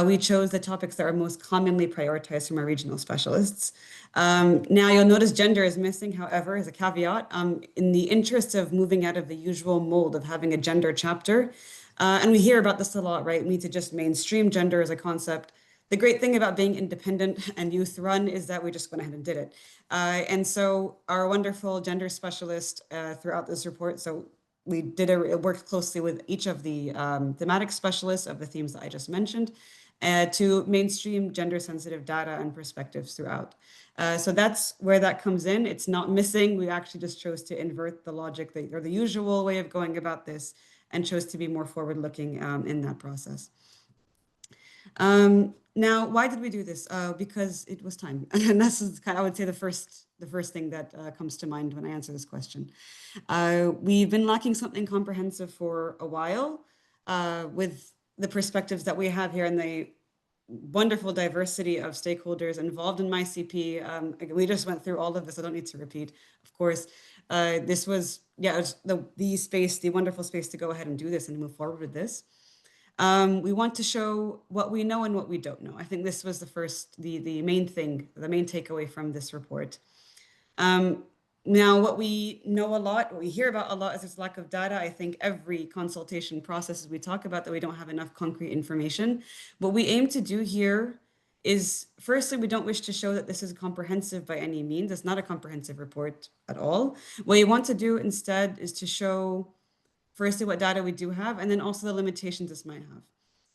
We chose the topics that are most commonly prioritized from our regional specialists. Now, you'll notice gender is missing, however, as a caveat, in the interest of moving out of the usual mold of having a gender chapter. And we hear about this a lot, right? We need to just mainstream gender as a concept. The great thing about being independent and youth run is that we just went ahead and did it. And so our wonderful gender specialist throughout this report, so we worked closely with each of the thematic specialists of the themes that I just mentioned to mainstream gender sensitive data and perspectives throughout. So that's where that comes in. It's not missing. We actually just chose to invert the logic or the usual way of going about this and chose to be more forward looking in that process. Now, why did we do this? Because it was time. And this is I would say the first thing that comes to mind when I answer this question. We've been lacking something comprehensive for a while with the perspectives that we have here and the wonderful diversity of stakeholders involved in MYCP. We just went through all of this. I don't need to repeat, of course. This was, it was the wonderful space to go ahead and do this and move forward with this. We want to show what we know and what we don't know. I think this was the main thing, the main takeaway from this report. Now, what we know a lot, what we hear about a lot is this lack of data. I think every consultation process we talk about that we don't have enough concrete information. What we aim to do here is, firstly, we don't wish to show that this is comprehensive by any means. It's not a comprehensive report at all. What we want to do instead is to show, firstly, what data we do have, and then also the limitations this might have.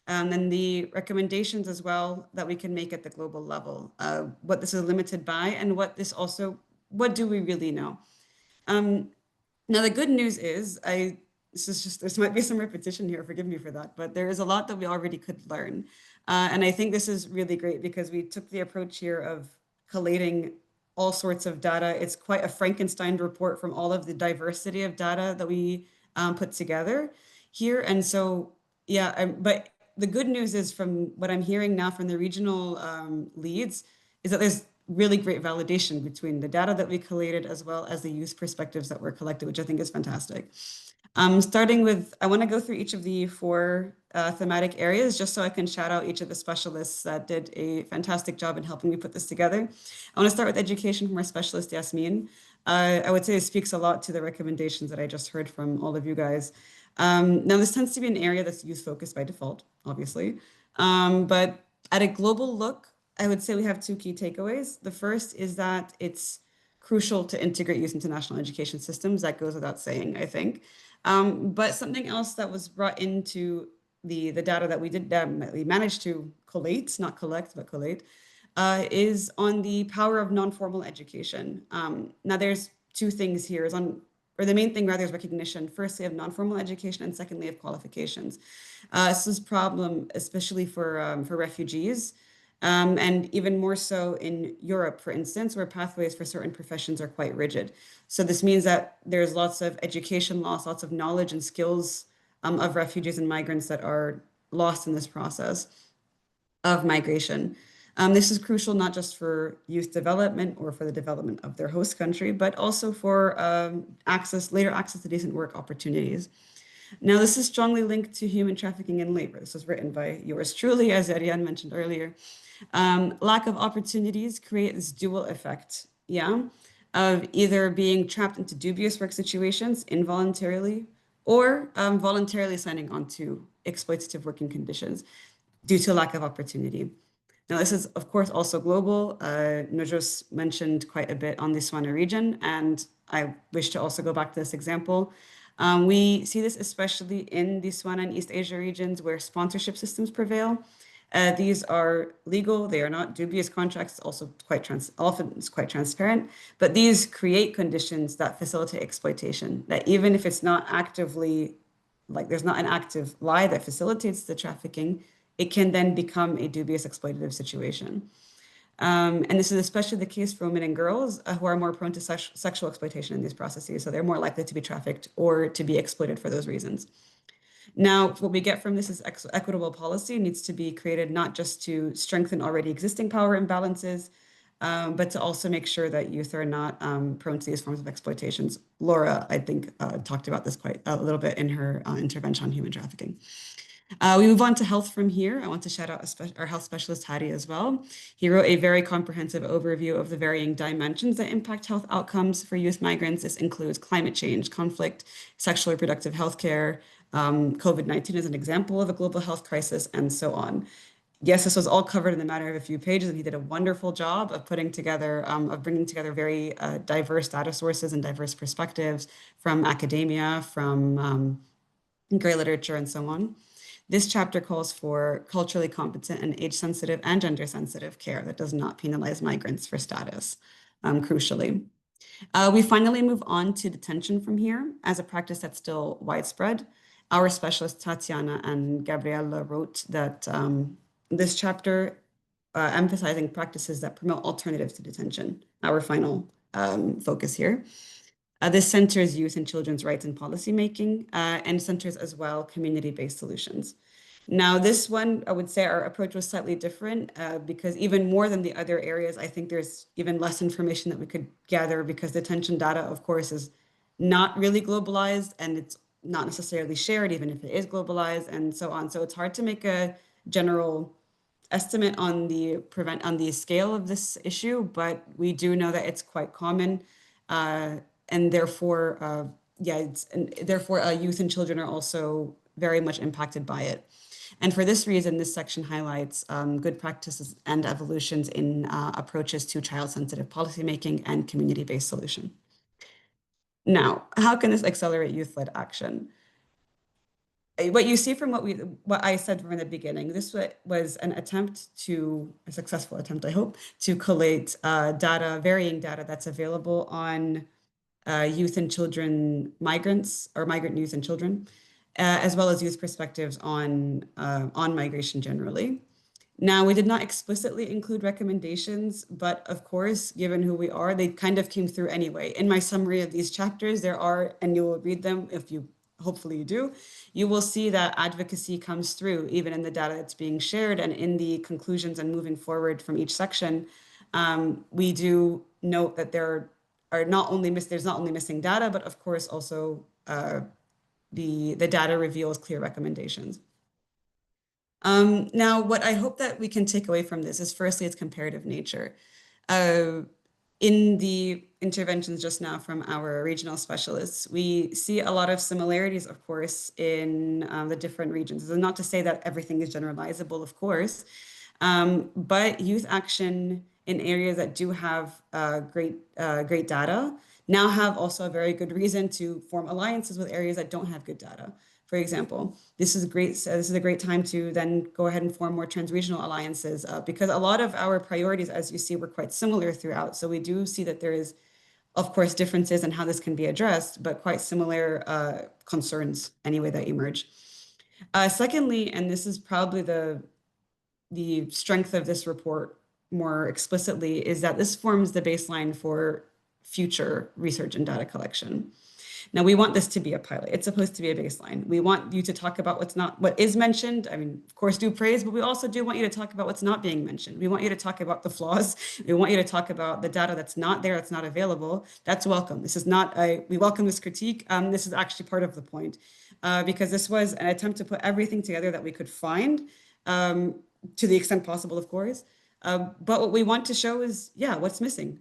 And then the recommendations as well that we can make at the global level, what this is limited by, and what do we really know? Now, the good news is, this might be some repetition here, forgive me for that, but there is a lot that we already could learn. And I think this is really great because we took the approach here of collating all sorts of data. It's quite a Frankenstein report from all of the diversity of data that we put together here. And so, but the good news is, from what I'm hearing now from the regional leads, is that there's really great validation between the data that we collated as well as the youth perspectives that were collected, which I think is fantastic. Starting with, I want to go through each of the 4 thematic areas just so I can shout out each of the specialists that did a fantastic job in helping me put this together. I want to start with education from our specialist, Yasmin. I would say it speaks a lot to the recommendations that I just heard from all of you guys. Now, this tends to be an area that's youth focused by default, obviously. But at a global look, I would say we have 2 key takeaways. The first is that it's crucial to integrate youth into national education systems. That goes without saying, I think. But something else that was brought into the data that we managed to collate, not collect, but collate, is on the power of non-formal education. Now, there's two things here is or the main thing rather is recognition, firstly of non-formal education and secondly of qualifications. This is a problem, especially for refugees, and even more so in Europe, for instance, where pathways for certain professions are quite rigid. So this means that there's lots of education loss, lots of knowledge and skills of refugees and migrants that are lost in this process of migration. This is crucial not just for youth development or for the development of their host country, but also for later access to decent work opportunities. Now, this is strongly linked to human trafficking and labor. This was written by yours truly, as Aryan mentioned earlier. Lack of opportunities create this dual effect, of either being trapped into dubious work situations involuntarily or voluntarily signing on to exploitative working conditions due to lack of opportunity. Now, this is, of course, also global. Nujus mentioned quite a bit on the Swana region, and I wish to also go back to this example. We see this especially in the Swana and East Asia regions where sponsorship systems prevail. These are legal, they are not dubious contracts, also often it's quite transparent, but these create conditions that facilitate exploitation, that even if it's not actively, like there's not an active lie that facilitates the trafficking, it can then become a dubious exploitative situation. And this is especially the case for women and girls who are more prone to sexual exploitation in these processes. So they're more likely to be trafficked or to be exploited for those reasons. Now, what we get from this is equitable policy needs to be created not just to strengthen already existing power imbalances, but to also make sure that youth are not prone to these forms of exploitations. Laura, I think, talked about this quite a little bit in her intervention on human trafficking. We move on to health from here. I want to shout out our health specialist, Hadi, as well. He wrote a very comprehensive overview of the varying dimensions that impact health outcomes for youth migrants. This includes climate change, conflict, sexual reproductive health care, COVID-19 is an example of a global health crisis, and so on. Yes, this was all covered in the matter of a few pages, and he did a wonderful job of bringing together very diverse data sources and diverse perspectives from academia, from grey literature, and so on. This chapter calls for culturally competent and age-sensitive and gender-sensitive care that does not penalize migrants for status, crucially. We finally move on to detention from here as a practice that's still widespread. Our specialists, Tatiana and Gabriella, wrote that this chapter emphasizing practices that promote alternatives to detention, our final focus here. This centers youth and children's rights in policymaking and centers as well community-based solutions. Now, this one, I would say our approach was slightly different because even more than the other areas, I think there's even less information that we could gather because detention data, of course, is not really globalized and it's not necessarily shared, even if it is globalized and so on. So it's hard to make a general estimate on the scale of this issue, but we do know that it's quite common, and therefore, youth and children are also very much impacted by it. And for this reason, this section highlights good practices and evolutions in approaches to child-sensitive policymaking and community-based solution. Now, how can this accelerate youth-led action? What you see from what I said from the beginning, this was a successful attempt, I hope, to collate varying data that's available on youth and children migrants or migrant youth and children, as well as youth perspectives on migration generally. Now, we did not explicitly include recommendations, but of course, given who we are, they kind of came through anyway. In my summary of these chapters, there are, and you will read them hopefully you do, you will see that advocacy comes through even in the data that's being shared and in the conclusions and moving forward from each section. We do note that there's not only missing data, but of course also the data reveals clear recommendations. Now, what I hope that we can take away from this is firstly its comparative nature. In the interventions just now from our regional specialists, we see a lot of similarities, of course, in the different regions. This is not to say that everything is generalizable, of course, but youth action in areas that do have great data now have also a very good reason to form alliances with areas that don't have good data. For example, this is a great time to then go ahead and form more trans-regional alliances because a lot of our priorities, as you see, were quite similar throughout. So we do see that there is Of course, differences in how this can be addressed, but quite similar concerns anyway that emerge. Secondly, and this is probably the strength of this report more explicitly, is that this forms the baseline for future research and data collection. Now, we want this to be a pilot. It's supposed to be a baseline. We want you to talk about what is mentioned. I mean, of course, do praise, but we also do want you to talk about what's not being mentioned. We want you to talk about the flaws. We want you to talk about the data that's not there, that's not available. That's welcome. This is not we welcome this critique. This is actually part of the point, because this was an attempt to put everything together that we could find, to the extent possible, of course. But what we want to show is, yeah, what's missing.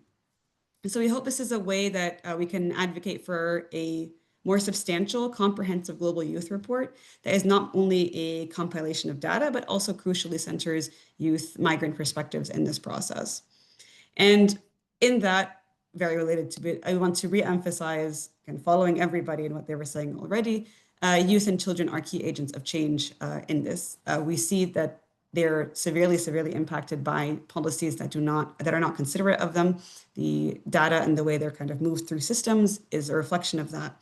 And so we hope this is a way that we can advocate for a more substantial, comprehensive global youth report that is not only a compilation of data, but also crucially centers youth migrant perspectives in this process. And in that, very related to it, I want to reemphasize, and following everybody in what they were saying already, youth and children are key agents of change in this. We see that they're severely impacted by policies that are not considerate of them. The data and the way they're kind of moved through systems is a reflection of that.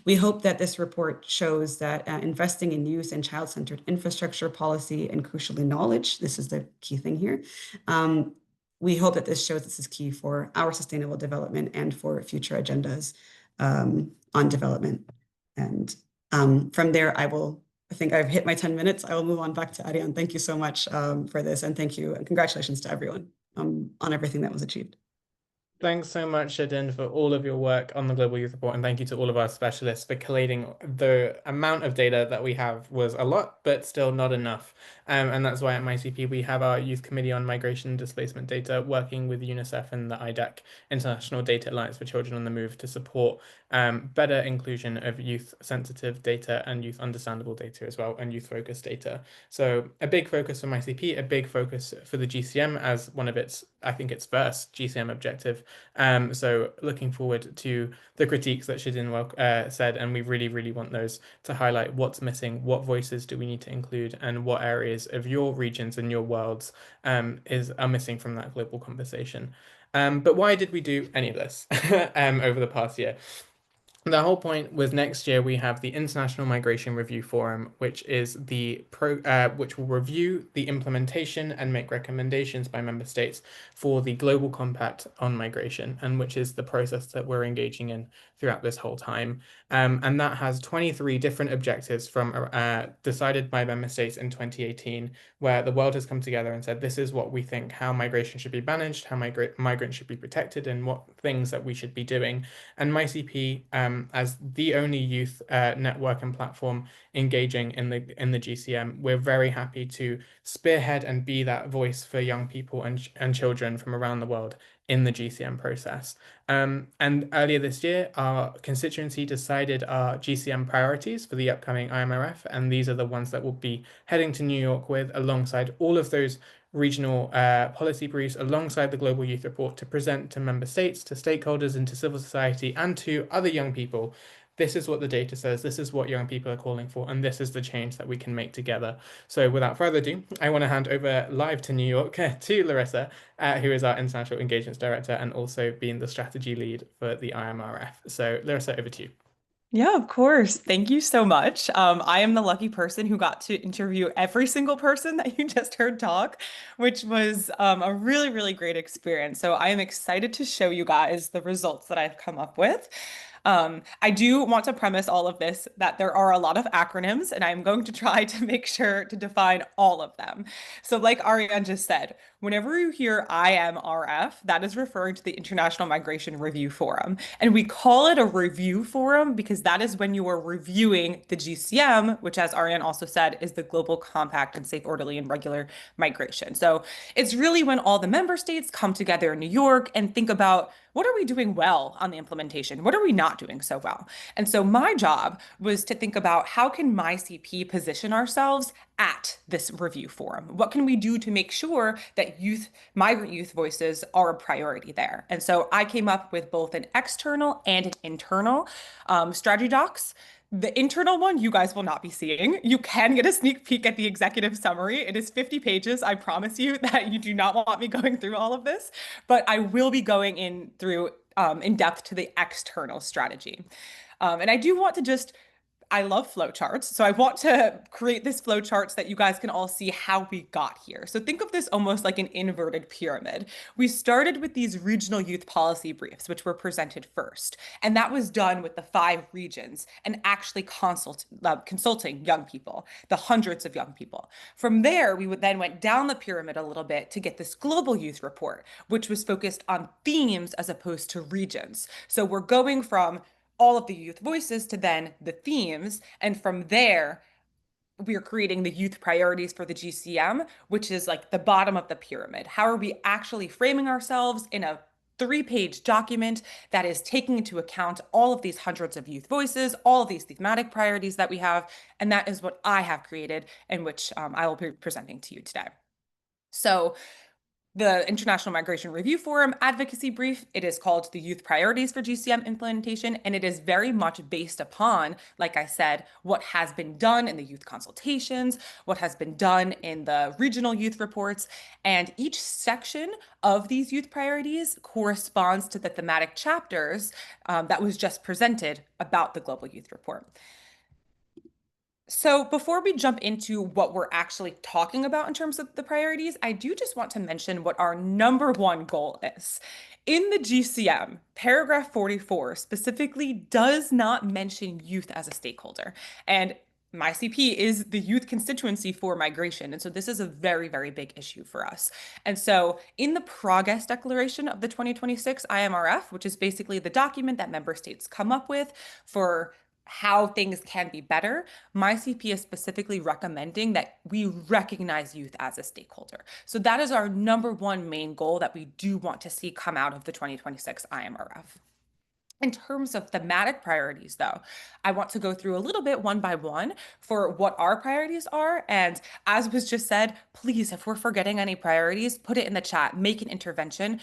We hope that this report shows that investing in youth and child-centered infrastructure policy, and crucially knowledge, this is the key thing here. We hope that this shows this is key for our sustainable development and for future agendas on development. And from there, I think I've hit my 10 minutes. I will move on back to Aryan. Thank you so much for this, and thank you and congratulations to everyone on everything that was achieved. Thanks so much, Shadin, for all of your work on the Global Youth Report, and thank you to all of our specialists for collating. The amount of data that we have was a lot, but still not enough. And that's why at MYCP we have our Youth Committee on Migration and Displacement Data working with UNICEF and the IDEC, International Data Alliance for Children on the Move, to support better inclusion of youth-sensitive data and youth-understandable data as well, and youth-focused data. So a big focus for MYCP, a big focus for the GCM as one of its, I think, its first GCM objective. So looking forward to the critiques that Shadin said, and we really want those to highlight what's missing, what voices do we need to include, and what areas of your regions and your worlds are missing from that global conversation. But why did we do any of this over the past year? The whole point was next year we have the International Migration Review Forum, which is which will review the implementation and make recommendations by member states for the Global Compact on Migration, and which is the process that we're engaging in throughout this whole time. And that has 23 different objectives from decided by member states in 2018, where the world has come together and said, this is what we think, how migration should be managed, how migrants should be protected, and what things that we should be doing. And MyCP, as the only youth network and platform engaging in the GCM, we're very happy to spearhead and be that voice for young people and children from around the world in the GCM process. And earlier this year, our constituency decided our GCM priorities for the upcoming IMRF, and these are the ones that we'll be heading to New York with, alongside all of those regional policy briefs, alongside the Global Youth Report, to present to member states, to stakeholders, and to civil society, and to other young people. This is what the data says, this is what young people are calling for, and this is the change that we can make together. So without further ado, I want to hand over live to New York to Larissa, who is our International Engagements Director and also being the strategy lead for the IMRF. So Larissa, over to you. Yeah, of course. Thank you so much. I am the lucky person who got to interview every single person that you just heard talk, which was a really great experience. So I am excited to show you guys the results that I've come up with. I do want to premise all of this that there are a lot of acronyms, and I'm going to try to make sure to define all of them. So like Aryan just said, whenever you hear IMRF, that is referring to the International Migration Review Forum. And we call it a review forum because that is when you are reviewing the GCM, which, as Aryan also said, is the Global Compact on Safe, Orderly, and Regular Migration. So it's really when all the member states come together in New York and think about, what are we doing well on the implementation? What are we not doing so well? And so my job was to think about, how can MyCP position ourselves at this review forum? What can we do to make sure that migrant youth voices are a priority there? And so I came up with both an external and an internal strategy docs. The internal one, you guys will not be seeing. You can get a sneak peek at the executive summary. It is 50 pages. I promise you that you do not want me going through all of this, but I will be going in through in depth to the external strategy. And I do want to I love flowcharts, so I want to create this flowchart so that you guys can all see how we got here. So think of this almost like an inverted pyramid. We started with these regional youth policy briefs, which were presented first, and that was done with the 5 regions and actually consulting young people, the hundreds of young people. From there, we then went down the pyramid a little bit to get this global youth report, which was focused on themes as opposed to regions. So we're going from all of the youth voices to then the themes. And from there, we are creating the youth priorities for the GCM, which is like the bottom of the pyramid. How are we actually framing ourselves in a 3-page document that is taking into account all of these hundreds of youth voices, all of these thematic priorities that we have. And that is what I have created and which I will be presenting to you today. So the International Migration Review Forum advocacy brief, it is called the Youth Priorities for GCM Implementation, and it is very much based upon, like I said, what has been done in the youth consultations, what has been done in the regional youth reports, and each section of these youth priorities corresponds to the thematic chapters that was just presented about the Global Youth Report. So before we jump into what we're actually talking about in terms of the priorities, I do just want to mention what our #1 goal is. In the GCM, paragraph 44 specifically does not mention youth as a stakeholder. And MYCP is the youth constituency for migration. And so this is a very, very big issue for us. And so in the Progress Declaration of the 2026 IMRF, which is basically the document that member states come up with for how things can be better, MYCP is specifically recommending that we recognize youth as a stakeholder. So that is our #1 main goal that we do want to see come out of the 2026 IMRF. In terms of thematic priorities, though, I want to go through a little bit one by one for what our priorities are. And as was just said, please, if we're forgetting any priorities, put it in the chat, make an intervention.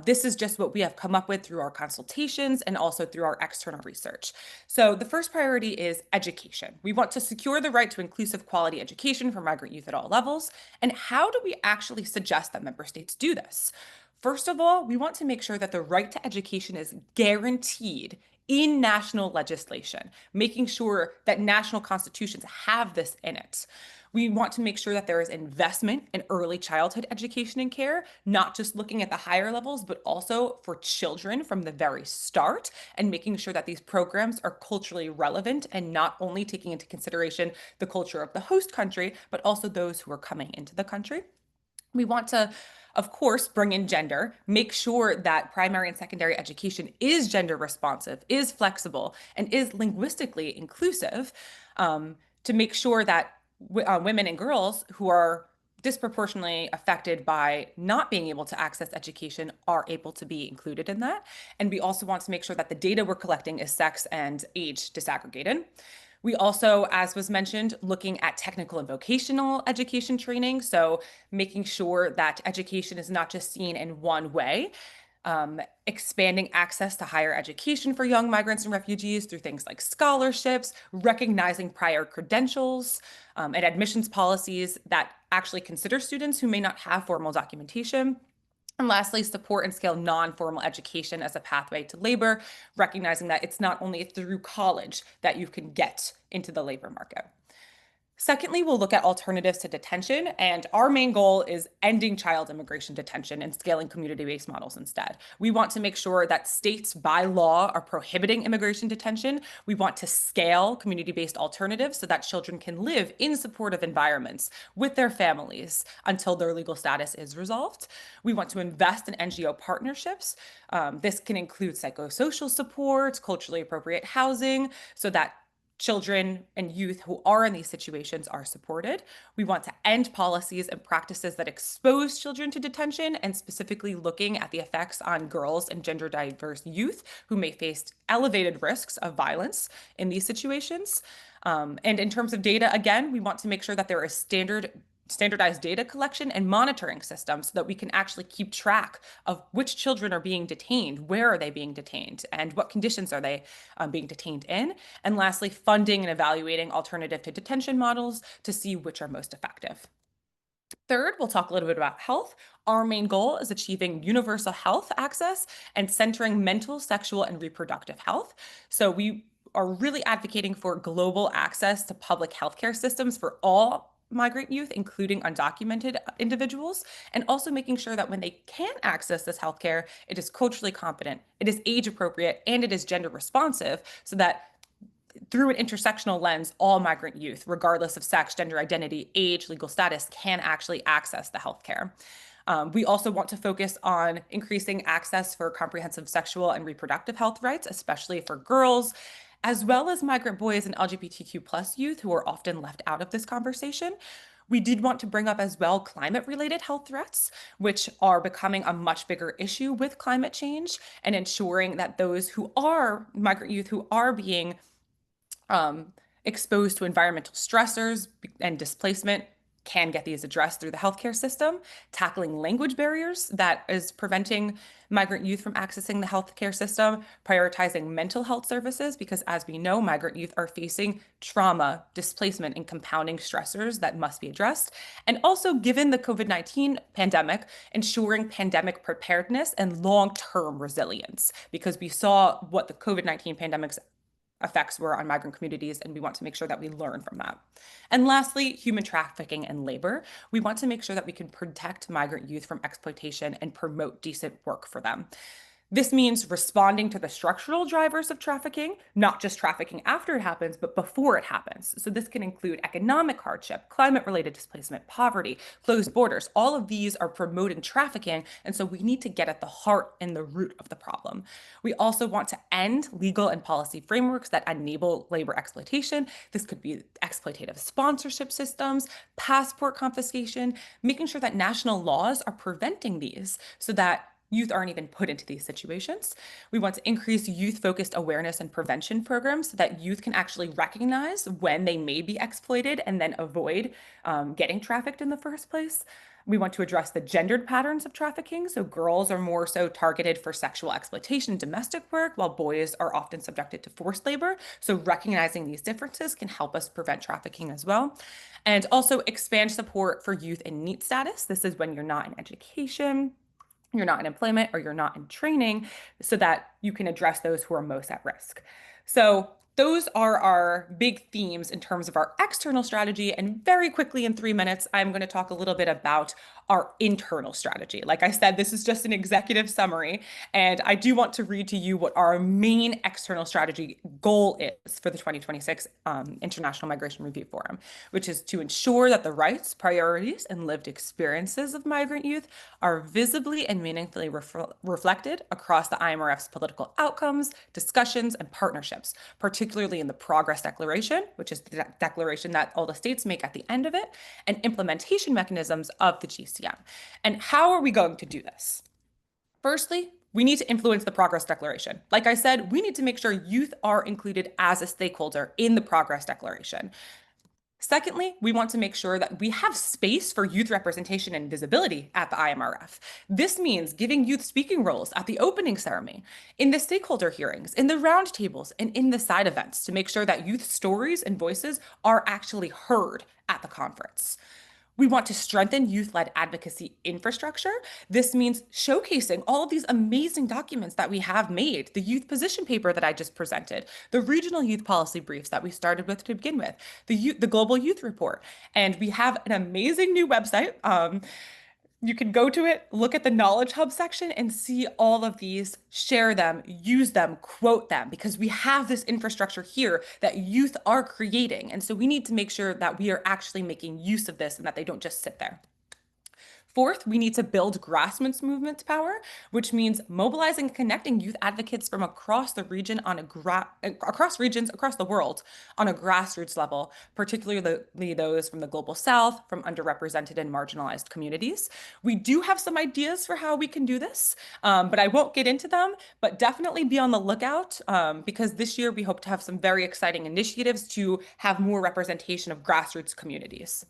This is just what we have come up with through our consultations and also through our external research. So the first priority is education. We want to secure the right to inclusive quality education for migrant youth at all levels. And how do we actually suggest that member states do this? First of all, we want to make sure that the right to education is guaranteed in national legislation, making sure that national constitutions have this in it. We want to make sure that there is investment in early childhood education and care, not just looking at the higher levels, but also for children from the very start, and making sure that these programs are culturally relevant and not only taking into consideration the culture of the host country, but also those who are coming into the country. We want to, of course, bring in gender, make sure that primary and secondary education is gender responsive, is flexible, and is linguistically inclusive, to make sure that women and girls who are disproportionately affected by not being able to access education are able to be included in that. And we also want to make sure that the data we're collecting is sex and age disaggregated. We also, as was mentioned, looking at technical and vocational education training. So making sure that education is not just seen in one way, expanding access to higher education for young migrants and refugees through things like scholarships, recognizing prior credentials, and admissions policies that actually consider students who may not have formal documentation. And lastly, support and scale non-formal education as a pathway to labor, recognizing that it's not only through college that you can get into the labor market. Secondly, we'll look at alternatives to detention, and our main goal is ending child immigration detention and scaling community-based models instead. We want to make sure that states by law are prohibiting immigration detention. We want to scale community-based alternatives so that children can live in supportive environments with their families until their legal status is resolved. We want to invest in NGO partnerships. This can include psychosocial support, culturally appropriate housing, so that children and youth who are in these situations are supported. We want to end policies and practices that expose children to detention, and specifically looking at the effects on girls and gender diverse youth who may face elevated risks of violence in these situations. And in terms of data, again, we want to make sure that there is standardized data collection and monitoring systems so that we can actually keep track of which children are being detained, where are they being detained, and what conditions are they being detained in. And lastly, funding and evaluating alternative to detention models to see which are most effective. Third, we'll talk a little bit about health. Our main goal is achieving universal health access and centering mental, sexual, and reproductive health. So we are really advocating for global access to public healthcare systems for all migrant youth, including undocumented individuals, and also making sure that when they can access this healthcare, it is culturally competent, it is age appropriate, and it is gender responsive, so that through an intersectional lens, all migrant youth, regardless of sex, gender identity, age, legal status, can actually access the healthcare. We also want to focus on increasing access for comprehensive sexual and reproductive health rights, especially for girls, as well as migrant boys and LGBTQ+ youth who are often left out of this conversation. We did want to bring up as well climate-related health threats, which are becoming a much bigger issue with climate change, and ensuring that those who are migrant youth who are being exposed to environmental stressors and displacement can get these addressed through the healthcare system, tackling language barriers that is preventing migrant youth from accessing the healthcare system, prioritizing mental health services, because as we know, migrant youth are facing trauma, displacement, and compounding stressors that must be addressed. And also, given the COVID-19 pandemic, ensuring pandemic preparedness and long-term resilience, because we saw what the COVID-19 pandemic's effects were on migrant communities, and we want to make sure that we learn from that. And lastly, human trafficking and labor. We want to make sure that we can protect migrant youth from exploitation and promote decent work for them. This means responding to the structural drivers of trafficking, not just trafficking after it happens, but before it happens. So this can include economic hardship, climate-related displacement, poverty, closed borders. All of these are promoting trafficking, and so we need to get at the heart and the root of the problem. We also want to end legal and policy frameworks that enable labor exploitation. This could be exploitative sponsorship systems, passport confiscation, making sure that national laws are preventing these so that youth aren't even put into these situations. We want to increase youth-focused awareness and prevention programs so that youth can actually recognize when they may be exploited and then avoid getting trafficked in the first place. We want to address the gendered patterns of trafficking. So girls are more so targeted for sexual exploitation, domestic work, while boys are often subjected to forced labor. So recognizing these differences can help us prevent trafficking as well. And also expand support for youth in NEET status. This is when you're not in education, you're not in employment, or you're not in training, so that you can address those who are most at risk. So those are our big themes in terms of our external strategy. And very quickly, in 3 minutes, I'm going to talk a little bit about our internal strategy. Like I said, this is just an executive summary, and I do want to read to you what our main external strategy goal is for the 2026 International Migration Review Forum, which is to ensure that the rights, priorities, and lived experiences of migrant youth are visibly and meaningfully reflected across the IMRF's political outcomes, discussions, and partnerships, particularly in the Progress Declaration, which is the declaration that all the states make at the end of it, and implementation mechanisms of the GCM. And how are we going to do this? Firstly, we need to influence the Progress Declaration. Like I said, we need to make sure youth are included as a stakeholder in the Progress Declaration. Secondly, we want to make sure that we have space for youth representation and visibility at the IMRF. This means giving youth speaking roles at the opening ceremony, in the stakeholder hearings, in the roundtables, and in the side events to make sure that youth stories and voices are actually heard at the conference. We want to strengthen youth-led advocacy infrastructure. This means showcasing all of these amazing documents that we have made, the youth position paper that I just presented, the regional youth policy briefs that we started with to begin with, the global youth report. And we have an amazing new website. You can go to it, look at the Knowledge Hub section, and see all of these, share them, use them, quote them, because we have this infrastructure here that youth are creating. And so we need to make sure that we are actually making use of this and that they don't just sit there. Fourth, we need to build grassroots movement power, which means mobilizing and connecting youth advocates from across the region across regions across the world on a grassroots level, particularly those from the global south, from underrepresented and marginalized communities. We do have some ideas for how we can do this, but I won't get into them, but definitely be on the lookout because this year we hope to have some very exciting initiatives to have more representation of grassroots communities.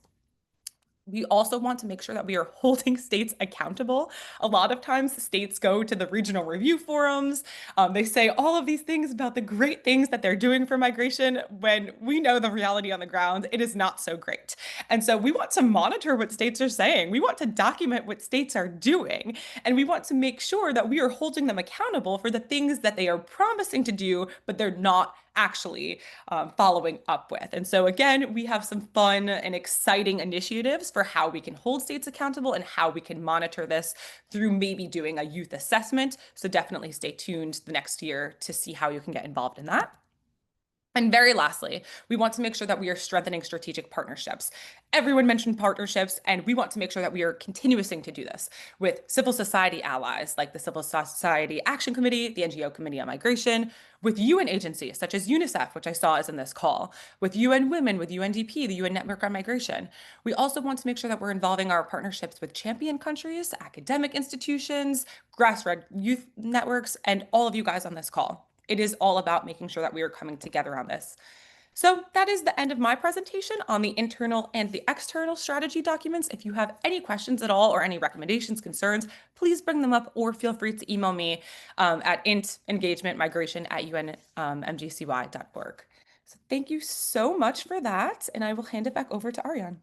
We also want to make sure that we are holding states accountable. A lot of times states go to the regional review forums. They say all of these things about the great things that they're doing for migration when we know the reality on the ground, it is not so great. And so we want to monitor what states are saying. We want to document what states are doing. And we want to make sure that we are holding them accountable for the things that they are promising to do, but they're not actually following up with. And so again, we have some fun and exciting initiatives for how we can hold states accountable and how we can monitor this through maybe doing a youth assessment. So definitely stay tuned the next year to see how you can get involved in that. And very lastly, we want to make sure that we are strengthening strategic partnerships. Everyone mentioned partnerships, and we want to make sure that we are continuing to do this with civil society allies like the Civil Society Action Committee, the NGO Committee on Migration, with UN agencies such as UNICEF, which I saw is in this call, with UN Women, with UNDP, the UN Network on Migration. We also want to make sure that we're involving our partnerships with champion countries, academic institutions, grassroots youth networks, and all of you guys on this call. It is all about making sure that we are coming together on this. So that is the end of my presentation on the internal and the external strategy documents. If you have any questions at all or any recommendations, concerns, please bring them up or feel free to email me at engagementmigration@unmgcy.org. So thank you so much for that. And I will hand it back over to Aryan.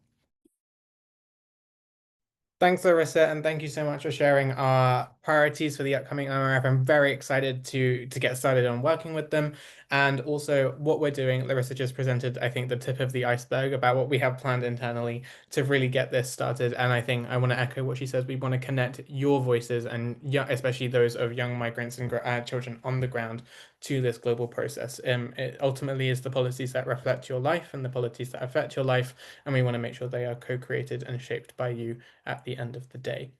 Thanks, Larissa, and thank you so much for sharing our priorities for the upcoming IMRF. I'm very excited to get started on working with them. And also what we're doing, Larissa just presented, I think, the tip of the iceberg about what we have planned internally to really get this started. And I think I want to echo what she says. We want to connect your voices, and especially those of young migrants and children on the ground, to this global process. It ultimately is the policies that reflect your life and the policies that affect your life, and we want to make sure they are co-created and shaped by you at the end of the day.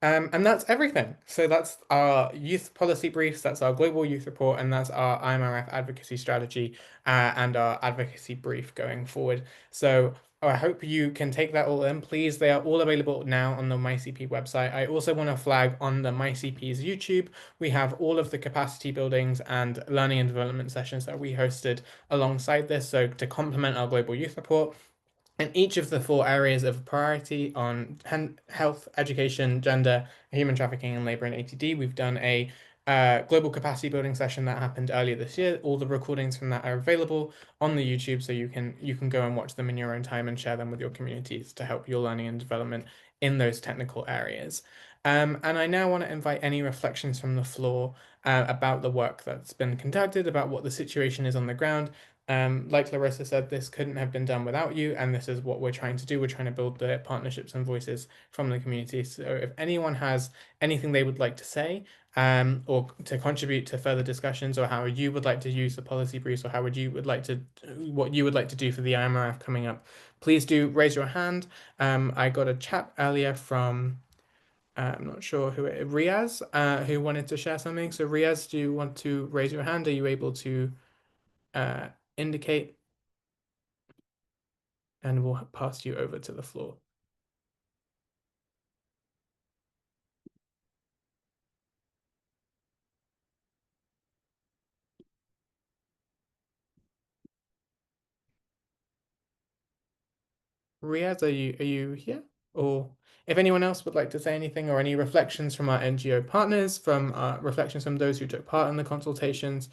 And that's everything. So that's our youth policy briefs, that's our global youth report, and that's our IMRF advocacy strategy and our advocacy brief going forward. So I hope you can take that all in. Please, they are all available now on the MYCP website. I also want to flag on the MYCP's YouTube, we have all of the capacity buildings and learning and development sessions that we hosted alongside this. So to complement our global youth report, in each of the 4 areas of priority on health, education, gender, human trafficking, and labor and ATD, we've done a global capacity building session that happened earlier this year. All the recordings from that are available on the YouTube, so you can go and watch them in your own time and share them with your communities to help your learning and development in those technical areas. And I now want to invite any reflections from the floor about the work that's been conducted, about what the situation is on the ground. Like Larissa said, this couldn't have been done without you, and this is what we're trying to do. We're trying to build the partnerships and voices from the community. So if anyone has anything they would like to say, or to contribute to further discussions, or how you would like to use the policy briefs, or what you would like to do for the IMRF coming up, please do raise your hand. I got a chat earlier from I'm not sure who Riaz, who wanted to share something. So Riaz, do you want to raise your hand? Are you able to indicate? And we'll pass you over to the floor. Riaz, are you here? Or if anyone else would like to say anything, or any reflections from our NGO partners, from reflections from those who took part in the consultations,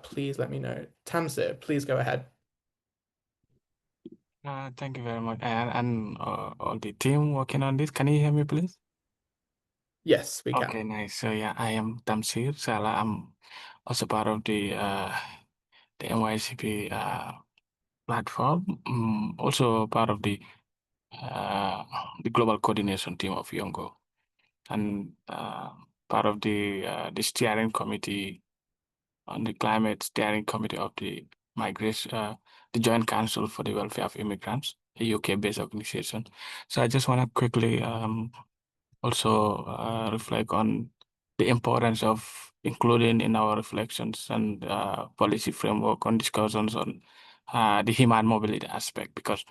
please let me know. Tamsir, please go ahead. Thank you very much, and all the team working on this. Can you hear me, please? Yes, we can. Okay, nice. So yeah, I am Tamsir Salah. I'm also part of the MYCP platform. Also part of the global coordination team of Yongo, and part of the steering committee on the climate steering committee of the migration, the Joint Council for the Welfare of Immigrants, a UK-based organization. So I just want to quickly also reflect on the importance of including in our reflections and policy framework on discussions on the human mobility aspect, because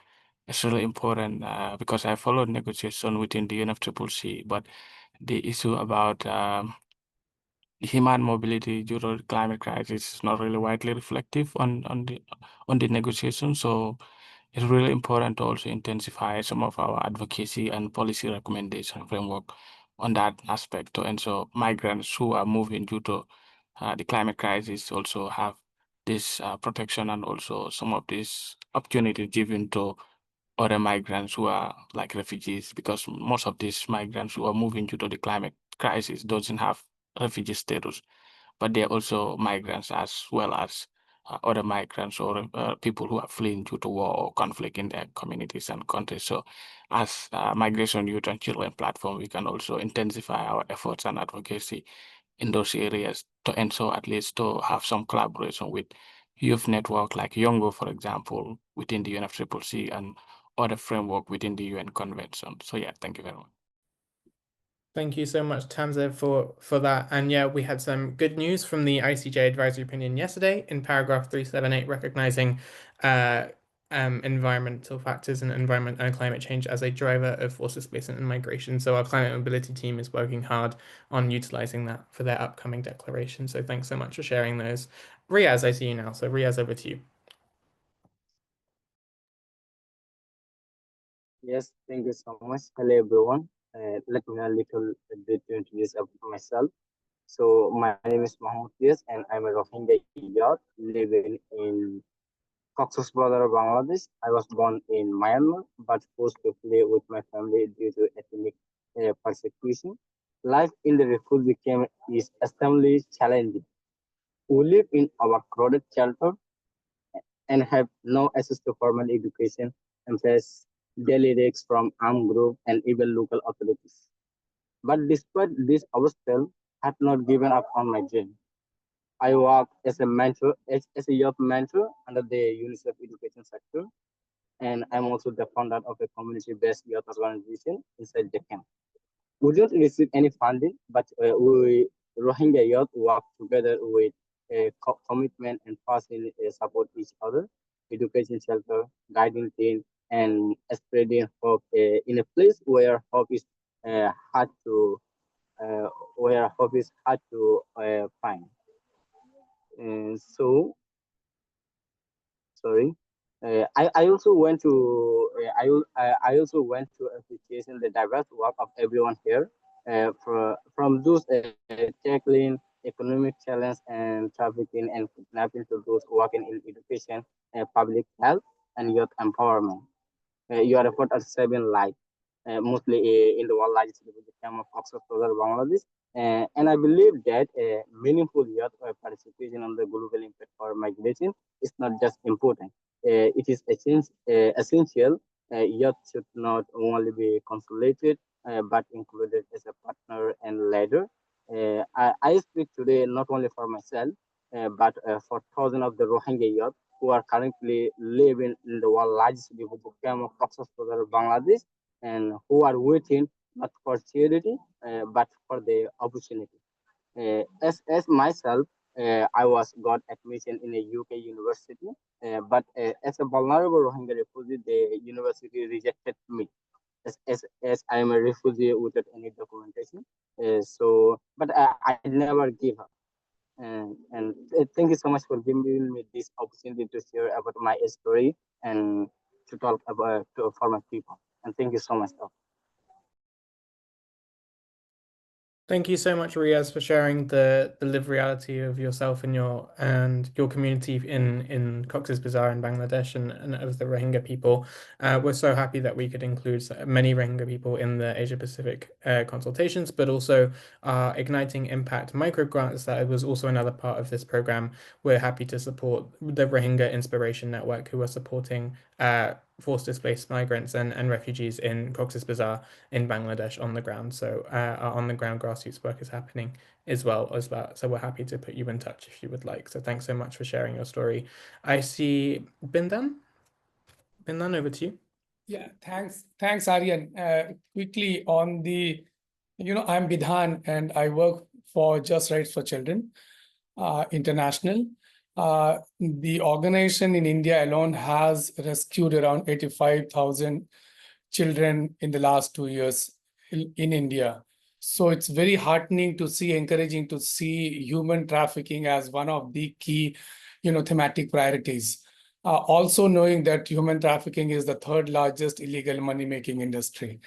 it's really important, because I followed negotiation within the UNFCCC, but the issue about human mobility due to the climate crisis is not really widely reflective on the negotiation. So it's really important to also intensify some of our advocacy and policy recommendation framework on that aspect to ensure migrants who are moving due to the climate crisis also have this protection and also some of this opportunity given to other migrants who are like refugees, because most of these migrants who are moving due to the climate crisis doesn't have refugee status, but they're also migrants as well as other migrants or people who are fleeing due to war or conflict in their communities and countries. So as Migration Youth and Children platform, we can also intensify our efforts and advocacy in those areas to ensure at least to have some collaboration with youth network like Yongo, for example, within the UNFCCC and other framework within the UN Convention. So yeah, thank you very much. Thank you so much, Tamza, for that. And yeah, we had some good news from the ICJ advisory opinion yesterday in paragraph 378, recognizing environmental factors and environment and climate change as a driver of forced displacement and migration. So our climate mobility team is working hard on utilizing that for their upcoming declaration. So thanks so much for sharing those. Riaz, I see you now. So Riaz, over to you. Yes, thank you so much. Hello, everyone. Let me a little bit to introduce myself. So my name is Mahmoud Yes, and I'm a Rohingya youth living in Cox's Bazar, Bangladesh. I was born in Myanmar, but forced to flee with my family due to ethnic persecution. Life in the refugee camp is extremely challenging. We live in our crowded shelter and have no access to formal education and face daily risks from armed groups and even local authorities. But despite this obstacle, I have not given up on my dream. I work as a mentor, as a youth mentor under the UNICEF education sector, and I'm also the founder of a community-based youth organization inside the camp. We don't receive any funding, but we Rohingya youth work together with a commitment and passion support each other, education shelter, guiding team, and spreading hope in a place where hope is hard to find. So sorry. I also went to I also went to appreciation the diverse work of everyone here, from those tackling economic challenge and trafficking and kidnapping to those working in education, public health, and youth empowerment. Your effort are saving lives, mostly in the world largest refugee camp of Oxford, Bangladesh. And I believe that meaningful youth participation on the global impact for migration is not just important. It is essential. Youth should not only be consolidated, but included as a partner and leader. I speak today not only for myself, but for thousands of the Rohingya youth who are currently living in the world largest refugee camp of Oxford, Bangladesh, and who are waiting not for charity, but for the opportunity. As myself, I was got admission in a UK university, but as a vulnerable Rohingya refugee, the university rejected me. As I am a refugee without any documentation, but I never give up. And thank you so much for giving me this opportunity to share about my story and to talk about for my people. And thank you so much. Thank you so much, Riaz, for sharing the lived reality of yourself and your community in Cox's Bazar in Bangladesh and of the Rohingya people. We're so happy that we could include many Rohingya people in the Asia Pacific consultations, but also Igniting Impact micro grants. That was also another part of this program. We're happy to support the Rohingya Inspiration Network, who are supporting forced displaced migrants and refugees in Cox's Bazar in Bangladesh on the ground. So our on the ground grassroots work is happening as well. So we're happy to put you in touch if you would like. So thanks so much for sharing your story. I see Bindan. Bindan, over to you. Yeah, thanks, Aryan. Quickly on the, I'm Bidhan and I work for Just Rights for Children International. The organization in India alone has rescued around 85,000 children in the last 2 years in India. So it's very heartening to see, encouraging to see human trafficking as one of the key, thematic priorities. Also knowing that human trafficking is the third largest illegal money-making industry.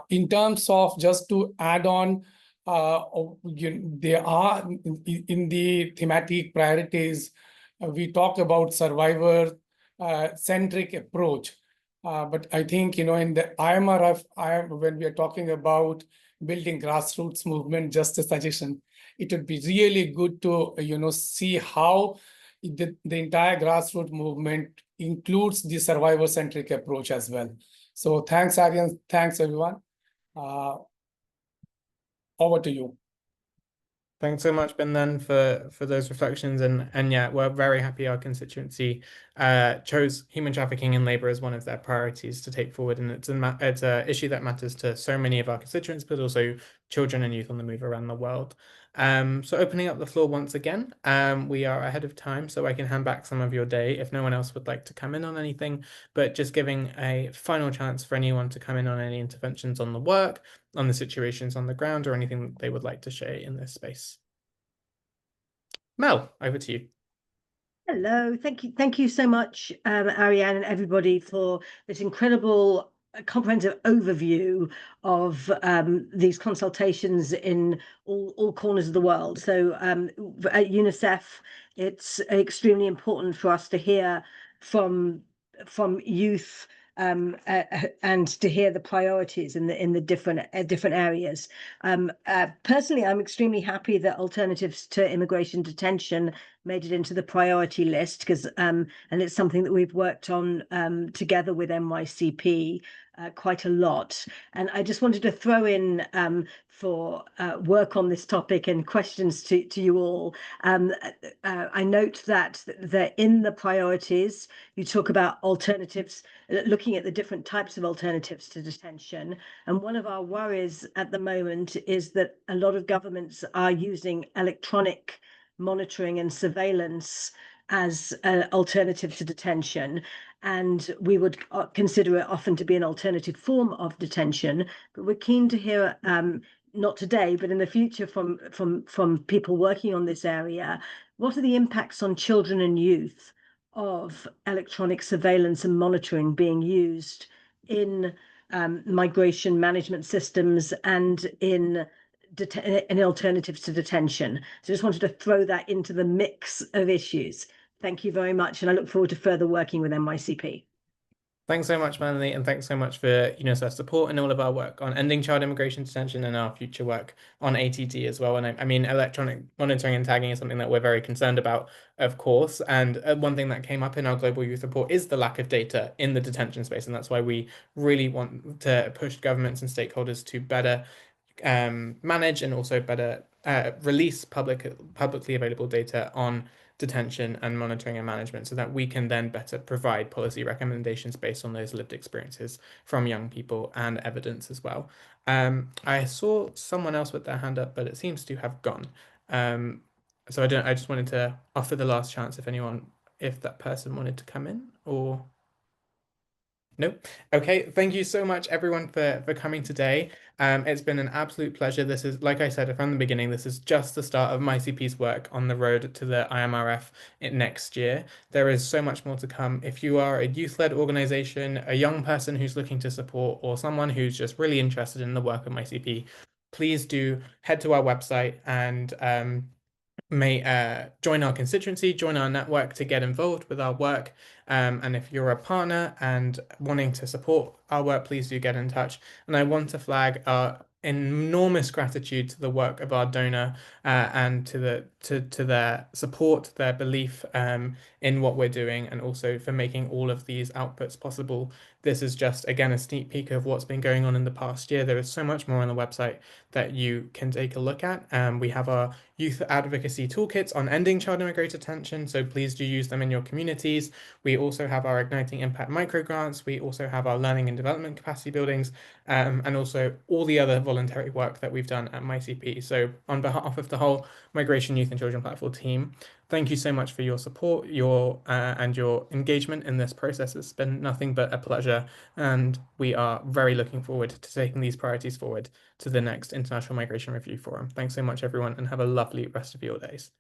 In terms of, just to add on, there are in the thematic priorities, we talk about survivor centric approach. But I think, in the IMRF, when we are talking about building grassroots movement, just a suggestion, it would be really good to, see how the entire grassroots movement includes the survivor centric approach as well. So thanks, Aryan. Thanks, everyone. Over to you. Thanks so much, Ben, then for those reflections, and yeah, we're very happy our constituency chose human trafficking and labor as one of their priorities to take forward, and it's a issue that matters to so many of our constituents, but also children and youth on the move around the world. So opening up the floor once again, we are ahead of time, so I can hand back some of your day if no one else would like to come in on anything, but just giving a final chance for anyone to come in on any interventions on the work, on the situations on the ground, or anything that they would like to share in this space. Mel, over to you. Hello, thank you so much, Aryan, and everybody, for this incredible comprehensive overview of these consultations in all corners of the world. So at UNICEF, it's extremely important for us to hear from youth and to hear the priorities in the different areas. Personally, I'm extremely happy that alternatives to immigration detention made it into the priority list, because and it's something that we've worked on together with MYCP quite a lot. And I just wanted to throw in for work on this topic and questions to you all. I note that in the priorities, you talk about alternatives, looking at the different types of alternatives to detention. And one of our worries at the moment is that a lot of governments are using electronic monitoring and surveillance as an alternative to detention. And we would consider it often to be an alternative form of detention. But we're keen to hear, not today, but in the future, from people working on this area, what are the impacts on children and youth of electronic surveillance and monitoring being used in migration management systems and in alternatives to detention. So just wanted to throw that into the mix of issues. Thank you very much, and I look forward to further working with MYCP. Thanks so much, Melanie, and thanks so much for UNICEF's support and all of our work on ending child immigration detention and our future work on ATD as well. And I mean, electronic monitoring and tagging is something that we're very concerned about, of course. And one thing that came up in our Global Youth Report is the lack of data in the detention space. And that's why we really want to push governments and stakeholders to better manage and also better release publicly available data on detention and monitoring and management, so that we can then better provide policy recommendations based on those lived experiences from young people and evidence as well. I saw someone else with their hand up, but it seems to have gone. So I just wanted to offer the last chance if that person wanted to come in, or no? Okay, thank you so much, everyone, for coming today. It's been an absolute pleasure. This is, like I said from the beginning, this is just the start of MyCP's work on the road to the IMRF next year. There is so much more to come. If you are a youth-led organization, a young person who's looking to support, or someone who's just really interested in the work of MyCP, please do head to our website and join our constituency, join our network to get involved with our work. And if you're a partner and wanting to support our work, please do get in touch. And I want to flag our enormous gratitude to the work of our donor and to their support, their belief in what we're doing, and also for making all of these outputs possible. This is just, again, a sneak peek of what's been going on in the past year. There is so much more on the website that you can take a look at. We have our youth advocacy toolkits on ending child immigrated detention, so please do use them in your communities. We also have our Igniting Impact micro grants. We also have our learning and development capacity buildings, and also all the other voluntary work that we've done at MyCP. So on behalf of the whole Migration, Youth and Children Platform team, thank you so much for your support, and your engagement in this process. It's been nothing but a pleasure, and we are very looking forward to taking these priorities forward to the next International Migration Review Forum. Thanks so much, everyone, and have a lovely rest of your days.